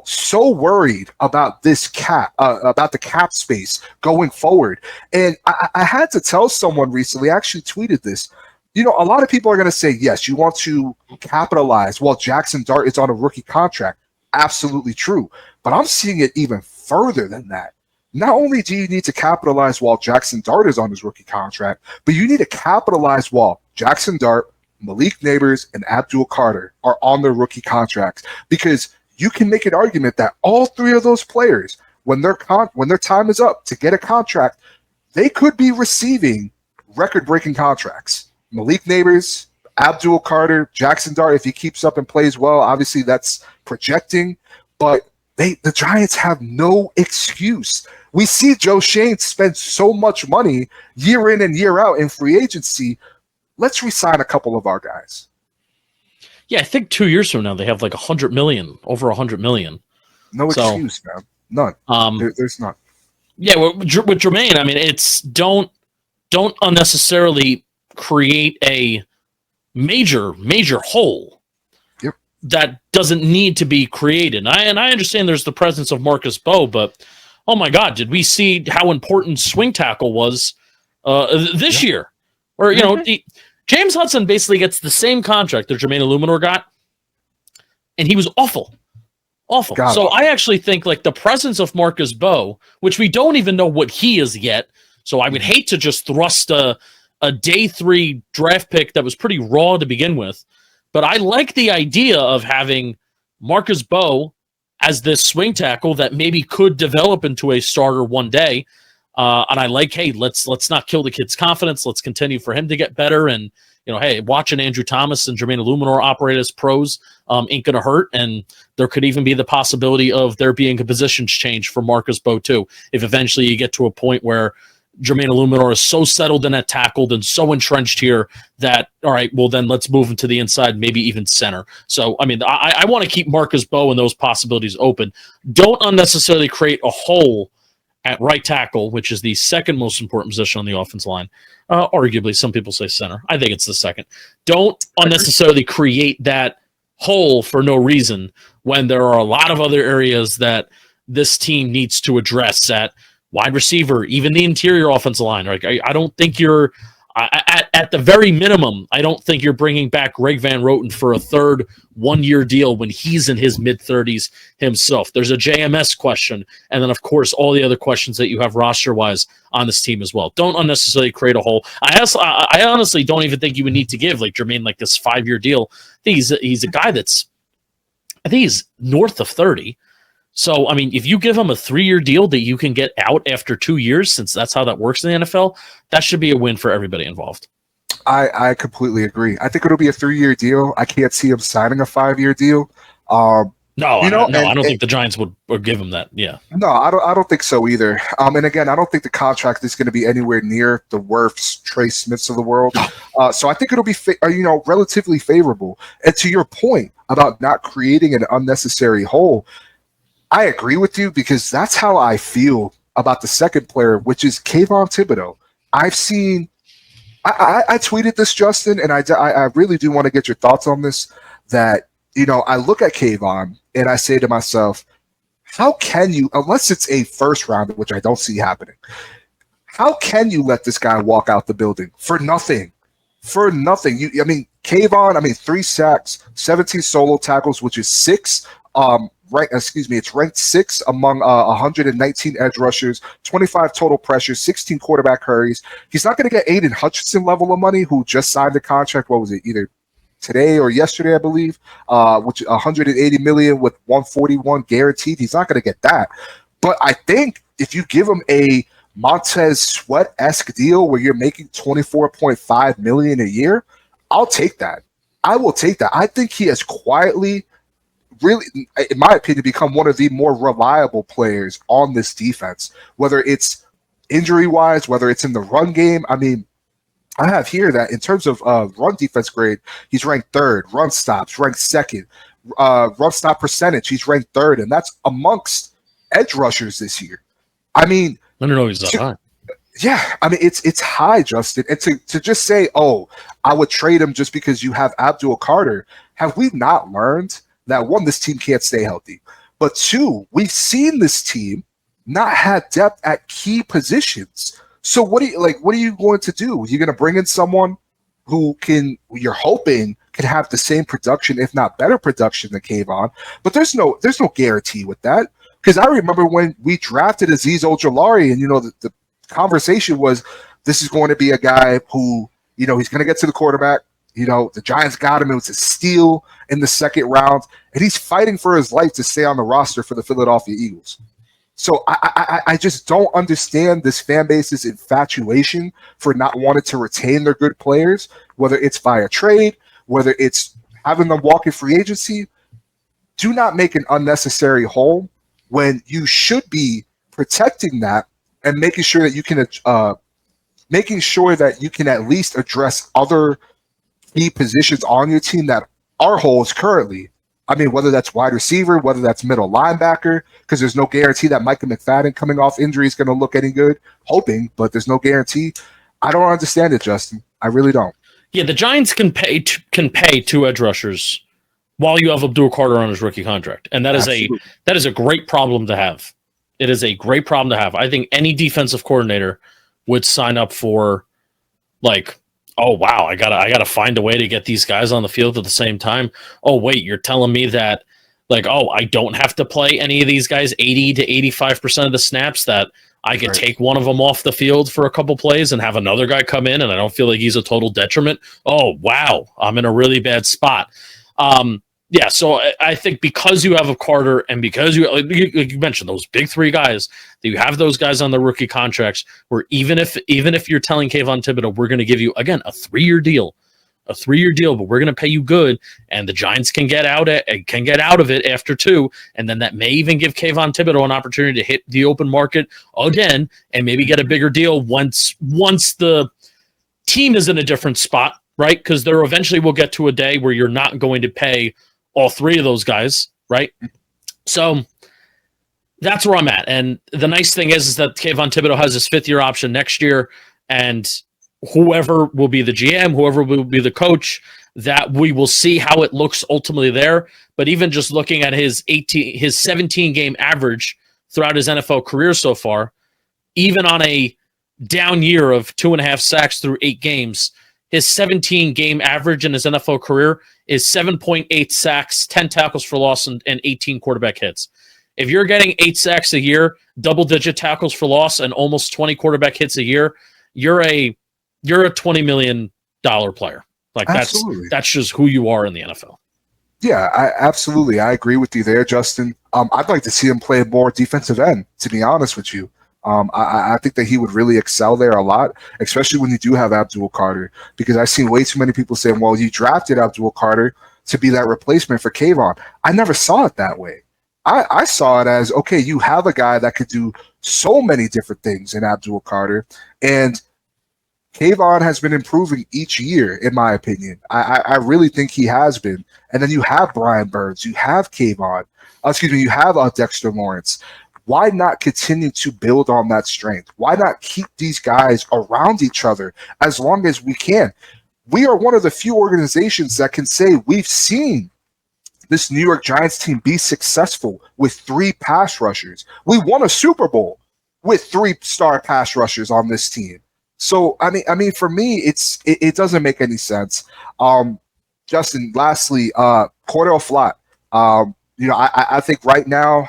so worried about this about the cap space going forward. And I had to tell someone recently, I actually tweeted this, a lot of people are going to say, yes, you want to capitalize while Jackson Dart is on a rookie contract. Absolutely true. But I'm seeing it even further than that. Not only do you need to capitalize while Jackson Dart is on his rookie contract, but you need to capitalize while Jackson Dart, Malik Neighbors, and Abdul Carter are on their rookie contracts, because you can make an argument that all three of those players, when their time is up to get a contract, they could be receiving record-breaking contracts. Malik Neighbors, Abdul Carter, Jackson Dart, if he keeps up and plays well, obviously that's projecting, but the Giants have no excuse. We see Joe Schoen spend so much money year in and year out in free agency. Let's re-sign a couple of our guys. Yeah, I think 2 years from now they have like $100 million, over $100 million. No excuse, man. None. There's none. Yeah, with Jermaine, I mean, it's don't unnecessarily create a major hole. Yep. That doesn't need to be created. And I understand there's the presence of Marcus Bowe, but oh my God, did we see how important swing tackle was this year? Or James Hudson basically gets the same contract that Jermaine Illuminor got, and he was awful. So I actually think like the presence of Marcus Bowe, which we don't even know what he is yet, so I would hate to just thrust a day 3 draft pick that was pretty raw to begin with, but I like the idea of having Marcus Bowe as this swing tackle that maybe could develop into a starter one day. And I like, hey, let's not kill the kid's confidence. Let's continue for him to get better. And, hey, watching Andrew Thomas and Jermaine Illuminor operate as pros ain't going to hurt. And there could even be the possibility of there being a positions change for Marcus Bowe, too, if eventually you get to a point where Jermaine Illuminor is so settled in at tackle and so entrenched here that, all right, well, then let's move him to the inside, maybe even center. So, I mean, I want to keep Marcus Bowe and those possibilities open. Don't unnecessarily create a hole at right tackle, which is the second most important position on the offensive line. Arguably, some people say center. I think it's the second. Don't unnecessarily create that hole for no reason when there are a lot of other areas that this team needs to address at wide receiver, even the interior offensive line. Like, I don't think you're at the very minimum, I don't think you're bringing back Greg Van Roten for a third 1-year deal when he's in his mid-30s himself. There's a JMS question, and then, of course, all the other questions that you have roster-wise on this team as well. Don't unnecessarily create a hole. I honestly don't even think you would need to give like Jermaine like this 5-year deal. I think he's a guy I think he's north of 30. So, I mean, if you give him a 3-year deal that you can get out after 2 years, since that's how that works in the NFL, that should be a win for everybody involved. I completely agree. I think it'll be a 3-year deal. I can't see him signing a 5-year deal. No, You know, I don't think the Giants would give him that. Yeah. no, I don't think so either. And again, I don't think the contract is going to be anywhere near the Wirfs, Trey Smiths of the world. So I think it'll be, relatively favorable. And to your point about not creating an unnecessary hole, I agree with you because that's how I feel about the second player, which is Kayvon Thibodeau. I've seen, I tweeted this, Justin, and I really do want to get your thoughts on this. That I look at Kayvon and I say to myself, how can you, unless it's a first rounder, which I don't see happening, how can you let this guy walk out the building for nothing? For nothing. Kayvon, 3 sacks, 17 solo tackles, which is 6. It's ranked 6 among 119 edge rushers, 25 total pressures, 16 quarterback hurries. He's not going to get Aiden Hutchinson level of money, who just signed the contract. What was it? Either today or yesterday, I believe, which 180 million with 141 guaranteed. He's not going to get that. But I think if you give him a Montez Sweat-esque deal where you're making 24.5 million a year, I'll take that. I will take that. I think he has quietly, really, in my opinion, become one of the more reliable players on this defense, whether it's injury-wise, whether it's in the run game. I have here that in terms of run defense grade, he's ranked 3rd. Run stops, ranked 2nd. Run stop percentage, he's ranked 3rd, and that's amongst edge rushers this year. I don't know he's that high. Yeah, it's high, Justin. And to just say, oh, I would trade him just because you have Abdul Carter, have we not learned that, one, this team can't stay healthy, but 2, we've seen this team not have depth at key positions. So what are you going to do? You're going to bring in someone who you're hoping can have the same production, if not better production than Kayvon, but there's no guarantee with that. Because I remember when we drafted Azeez Ojulari, and the conversation was, this is going to be a guy who, he's going to get to the quarterback. The Giants got him. It was a steal in the 2nd round, and he's fighting for his life to stay on the roster for the Philadelphia Eagles. So I just don't understand this fan base's infatuation for not wanting to retain their good players, whether it's via trade, whether it's having them walk in free agency. Do not make an unnecessary hole when you should be protecting that and making sure that you can at least address other key positions on your team that are holes currently. Whether that's wide receiver, whether that's middle linebacker, because there's no guarantee that Micah McFadden coming off injury is going to look any good. Hoping, but there's no guarantee. I don't understand it, Justin. I really don't. Yeah, the Giants can pay 2 edge rushers while you have Abdul Carter on his rookie contract, and that is a great problem to have. It is a great problem to have. I think any defensive coordinator would sign up for, like, oh wow, I gotta find a way to get these guys on the field at the same time. Oh wait, you're telling me that, like, oh, I don't have to play any of these guys 80 to 85% of the snaps, that I could take one of them off the field for a couple plays and have another guy come in and I don't feel like he's a total detriment. Oh wow, I'm in a really bad spot. Yeah, so I think because you have a Carter and because you mentioned those big 3 guys, that you have those guys on the rookie contracts, where even if you're telling Kayvon Thibodeau, we're going to give you, again, a 3-year deal, but we're going to pay you good, and the Giants can get out of it after 2, and then that may even give Kayvon Thibodeau an opportunity to hit the open market again and maybe get a bigger deal once the team is in a different spot, right? Because there eventually will get to a day where you're not going to pay all 3 of those guys, right? So that's where I'm at. And the nice thing is that Kayvon Thibodeau has his 5th-year option next year, and whoever will be the GM, whoever will be the coach, that we will see how it looks ultimately there. But even just looking at his 17-game average throughout his NFL career so far, even on a down year of 2.5 sacks through 8 games, his 17-game average in his NFL career is 7.8 sacks, 10 tackles for loss, and 18 quarterback hits. If you're getting 8 sacks a year, double-digit tackles for loss, and almost 20 quarterback hits a year, you're a $20 million player. Like, that's just who you are in the NFL. Yeah, absolutely. I agree with you there, Justin. I'd like to see him play more defensive end, to be honest with you. I think that he would really excel there a lot, especially when you do have Abdul Carter, because I've seen way too many people saying, well, you drafted Abdul Carter, to be that replacement for Kayvon. I never saw it that way. I saw it as, okay, you have a guy that could do so many different things in Abdul Carter, and Kayvon has been improving each year, in my opinion. I really think he has been. And then you have Brian Burns, you have Kayvon, you have Dexter Lawrence. Why not continue to build on that strength? Why not keep these guys around each other as long as we can? We are one of the few organizations that can say we've seen this New York Giants team be successful with 3 pass rushers. We won a Super Bowl with 3-star pass rushers on this team. So I mean, for me, it doesn't make any sense. Justin, lastly, Cordell Flott. I think right now,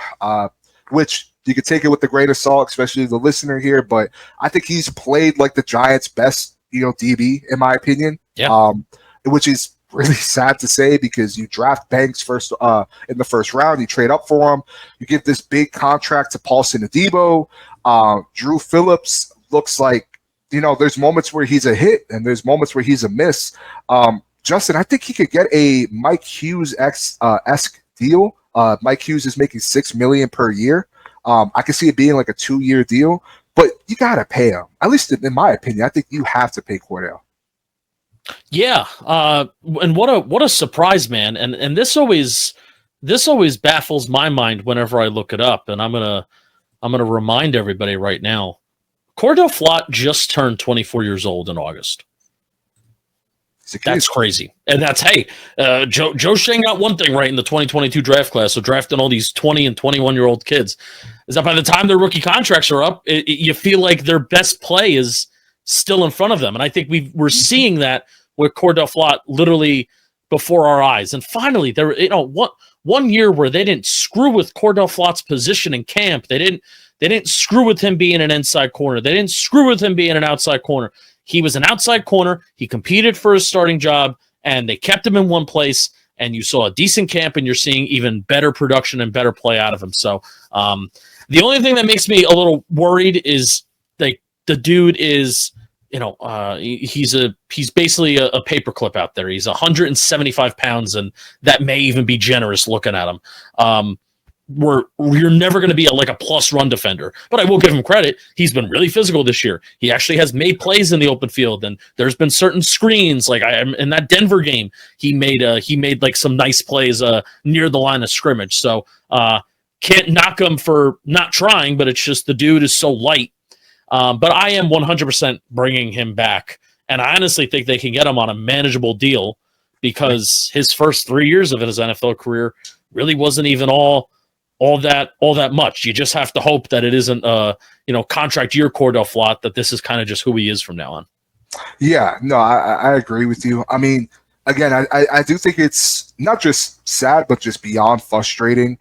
which you could take it with a grain of salt, especially the listener here, but I think he's played like the Giants' best, DB in my opinion. Yeah. Which is really sad to say because you draft Banks first in the first round, you trade up for him, you give this big contract to Paulson Adebo. Drew Phillips looks like, there's moments where he's a hit and there's moments where he's a miss. Justin, I think he could get a Mike Hughes esque deal. Mike Hughes is making $6 million per year. I can see it being like a 2-year deal, but you gotta pay him. At least in my opinion, I think you have to pay Cordell. Yeah, and what a surprise, man! And this always baffles my mind whenever I look it up. And I'm gonna remind everybody right now. Cordell Flott just turned 24 years old in August. That's crazy. And that's, hey, Joe Shane got one thing right in the 2022 draft class. So drafting all these 20 and 21-year-old kids is that by the time their rookie contracts are up, you feel like their best play is still in front of them. And I think we're seeing that with Cordell Flott literally before our eyes. And finally, there, one year where they didn't screw with Cordell Flott's position in camp. They didn't screw with him being an inside corner. They didn't screw with him being an outside corner. He was an outside corner. He competed for his starting job, and they kept him in one place, and you saw a decent camp, and you're seeing even better production and better play out of him. So the only thing that makes me a little worried is like the dude is, he's basically a paperclip out there. He's 175 pounds, and that may even be generous looking at him. You're never going to be a plus run defender, but I will give him credit. He's been really physical this year. He actually has made plays in the open field, and there's been certain screens like in that Denver game. He made like some nice plays near the line of scrimmage. So can't knock him for not trying, but it's just the dude is so light. But I am 100% bringing him back, and I honestly think they can get him on a manageable deal because his first 3 years of his NFL career really wasn't even all that much. You just have to hope that it isn't contract year Cordell Flott, that this is kind of just who he is from now on. Yeah, no, I agree with you. I mean, again, I do think it's not just sad, but just beyond frustrating.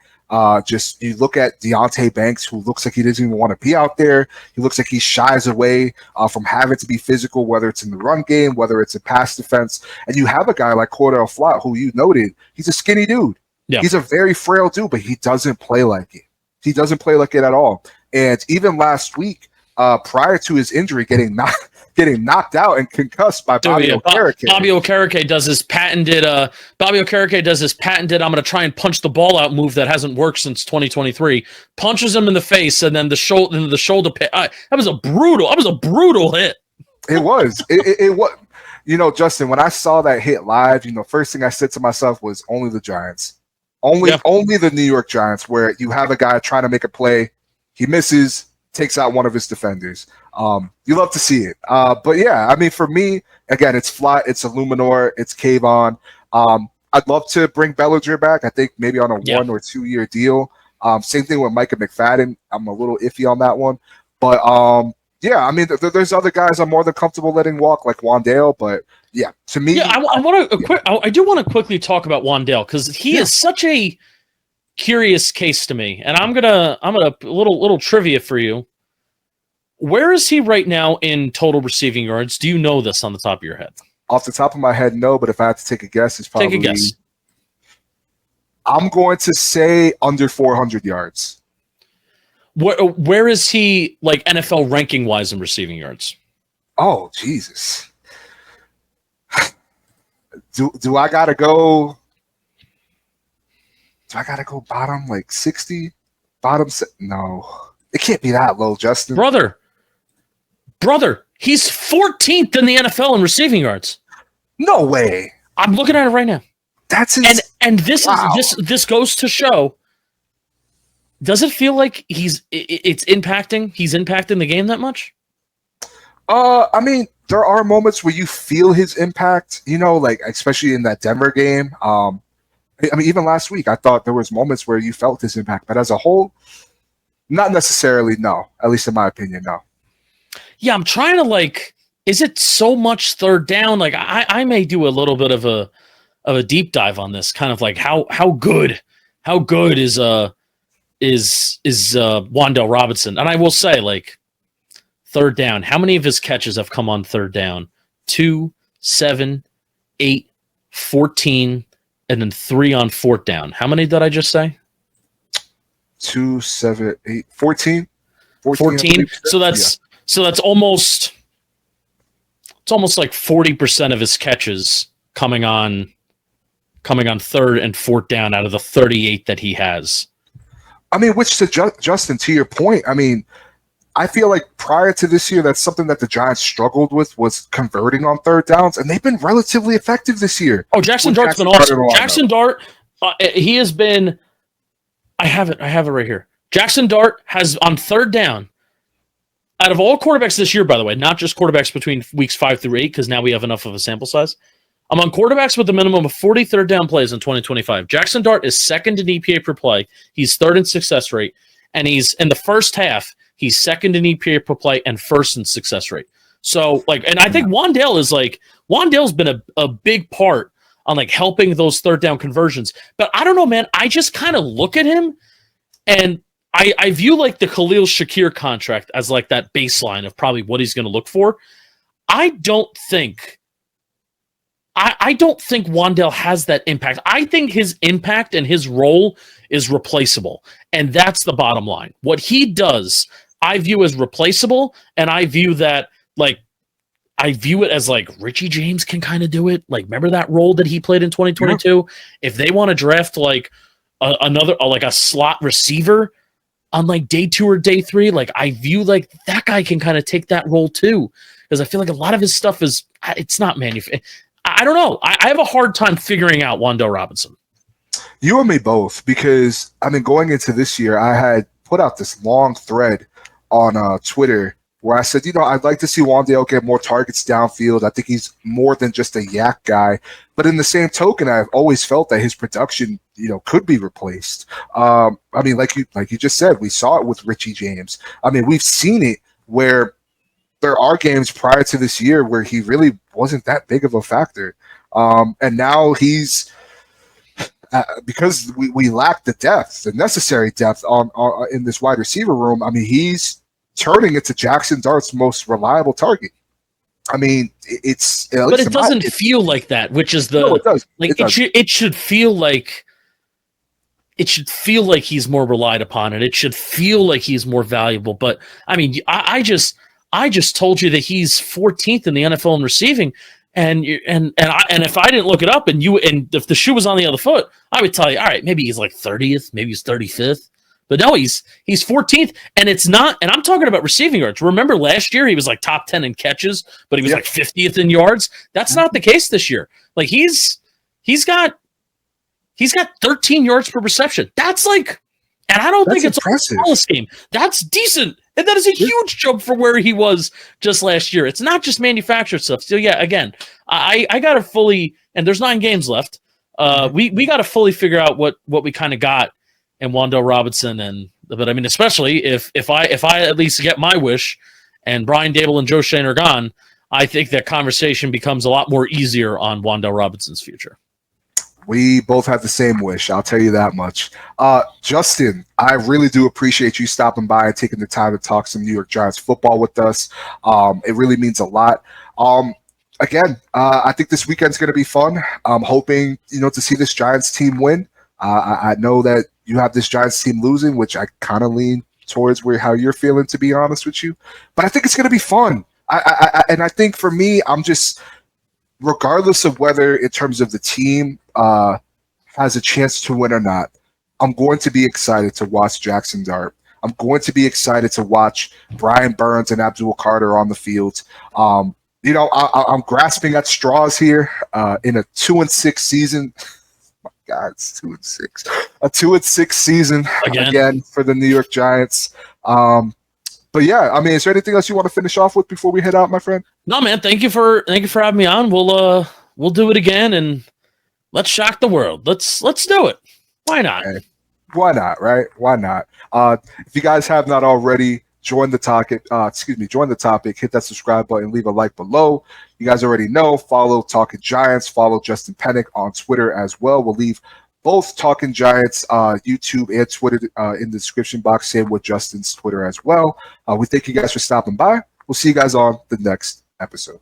Just you look at Deonte Banks, who looks like he doesn't even want to be out there. He looks like he shies away from having to be physical, whether it's in the run game, whether it's in pass defense. And you have a guy like Cordell Flott, who you noted, he's a skinny dude. Yeah. He's a very frail dude, but he doesn't play like it. He doesn't play like it at all. And even last week, prior to his injury, getting knocked out and concussed by Bobby Okereke. Bobby Okereke does his patented. I'm going to try and punch the ball out move that hasn't worked since 2023. Punches him in the face, and then the shoulder pit. That was a brutal hit. It was. It was. Justin, when I saw that hit live, first thing I said to myself was only the Giants. Only the New York Giants, where you have a guy trying to make a play, he misses, takes out one of his defenders. You love to see it. But yeah, I mean, for me, again, it's Flott, it's Illuminor, it's Kayvon. I'd love to bring Bellinger back. I think maybe on a 1 or 2 year deal. Same thing with Micah McFadden. I'm a little iffy on that one. But yeah, I mean, there's other guys I'm more than comfortable letting walk, like Wandale, but yeah, to me, I do want to quickly talk about Wandale because he is such a curious case to me, and I'm gonna little trivia for you. Where is he right now in total receiving yards? Do you know this on the top of your head? Off the top of my head, no. But if I had to take a guess, it's probably. Take a guess. I'm going to say under 400 yards. Where is he, like NFL ranking wise in receiving yards? Oh Jesus! Do I gotta go do I gotta go bottom like 60? No, it can't be that low, Justin. Brother, he's 14th in the NFL in receiving yards. No way. I'm looking at it right now. That's and this wow. this goes to show. Does it feel like he's impacting the game that much? I mean, there are moments where you feel his impact, like especially in that Denver game. I mean, even last week, I thought there was moments where you felt his impact, but as a whole, not necessarily. No, at least in my opinion, no. Yeah, I'm trying to is it so much third down? Like I may do a little bit of a deep dive on this, kind of like how good is Wan'Dale Robinson. And I will say, third down, how many of his catches have come on third down? 2, 7, 8, 14, and then 3 on fourth down. How many did I just say? 2, 7, 8, 14. 14. So that's almost like 40% of his catches coming on third and fourth down out of the 38 that he has. I mean, which to Justin, to your point, I mean, I feel like prior to this year, that's something that the Giants struggled with, was converting on third downs, and they've been relatively effective this year. Oh, Jackson Dart's been awesome. Jackson Dart, he has been. I have it right here. Jackson Dart has on third down. Out of all quarterbacks this year, by the way, not just quarterbacks between weeks 5 through 8, because now we have enough of a sample size. Among quarterbacks with a minimum of 40 third down plays in 2025, Jackson Dart is second in EPA per play. He's third in success rate, and he's in the first half. He's second in EPA per play and first in success rate. So, and I think Wan'Dale's been a big part on helping those third down conversions. But I don't know, man. I just kind of look at him, and I view the Khalil Shakir contract as that baseline of probably what he's going to look for. I don't think Wan'Dale has that impact. I think his impact and his role is replaceable, and that's the bottom line. What he does, I view as replaceable, and I view that I view it as Richie James can kind of do it. Remember that role that he played in 2022? Yeah. If they want to draft a slot receiver on day 2 or day 3, I view that guy can kind of take that role too, because I feel like a lot of his stuff it's not manufactured. I don't know. I have a hard time figuring out Wan'Dale Robinson. You and me both, because I mean, going into this year, I had put out this long thread on Twitter where I said, I'd like to see Wan'Dale get more targets downfield. I think he's more than just a yak guy. But in the same token, I've always felt that his production, could be replaced. I mean, like you just said, we saw it with Richie James. I mean, we've seen it where there are games prior to this year where he really wasn't that big of a factor. And now he's because we lack the necessary depth on in this wide receiver room. I mean, he's turning into Jackson Dart's most reliable target. I mean, but it doesn't feel like that, which is no, it does. It should feel like he's more relied upon, and it should feel like he's more valuable. But I mean, I just told you that he's 14th in the NFL in receiving, and if I didn't look it up, and if the shoe was on the other foot, I would tell you, all right, maybe he's 30th, maybe he's 35th. But no, he's 14th, and it's not. And I'm talking about receiving yards. Remember last year he was top 10 in catches, but he was 50th in yards. That's not the case this year. He's got 13 yards per reception. That's and I don't think it's impressive. A flawless game. That's decent, and that is a huge jump from where he was just last year. It's not just manufactured stuff. So yeah, again, I got to fully, and there's 9 games left. We got to fully figure out what we kind of got. And Wan'Dale Robinson, but I mean, especially if I at least get my wish, and Brian Dable and Joe Shane are gone, I think that conversation becomes a lot more easier on Wan'Dale Robinson's future. We both have the same wish. I'll tell you that much. Justin, I really do appreciate you stopping by and taking the time to talk some New York Giants football with us. It really means a lot. Again, I think this weekend's going to be fun. I'm hoping to see this Giants team win. I know that you have this Giants team losing, which I kind of lean towards how you're feeling, to be honest with you. But I think it's going to be fun. And I think for me, I'm just, regardless of whether in terms of the team has a chance to win or not, I'm going to be excited to watch Jackson Dart. I'm going to be excited to watch Brian Burns and Abdul Carter on the field. I'm grasping at straws here in a 2-6 season. My God, it's 2-6. A 2-6 season again for the New York Giants. But yeah, I mean, is there anything else you want to finish off with before we head out, my friend? No, man. Thank you for having me on. We'll do it again, and let's shock the world. Let's do it. Why not? Hey, why not, right? Why not? If you guys have not already, join the topic. Join the topic. Hit that subscribe button. Leave a like below. You guys already know. Follow Talkin Giants. Follow Justin Penik on Twitter as well. We'll leave both Talkin Giants YouTube and Twitter in the description box. Same with Justin's Twitter as well. We thank you guys for stopping by. We'll see you guys on the next episode.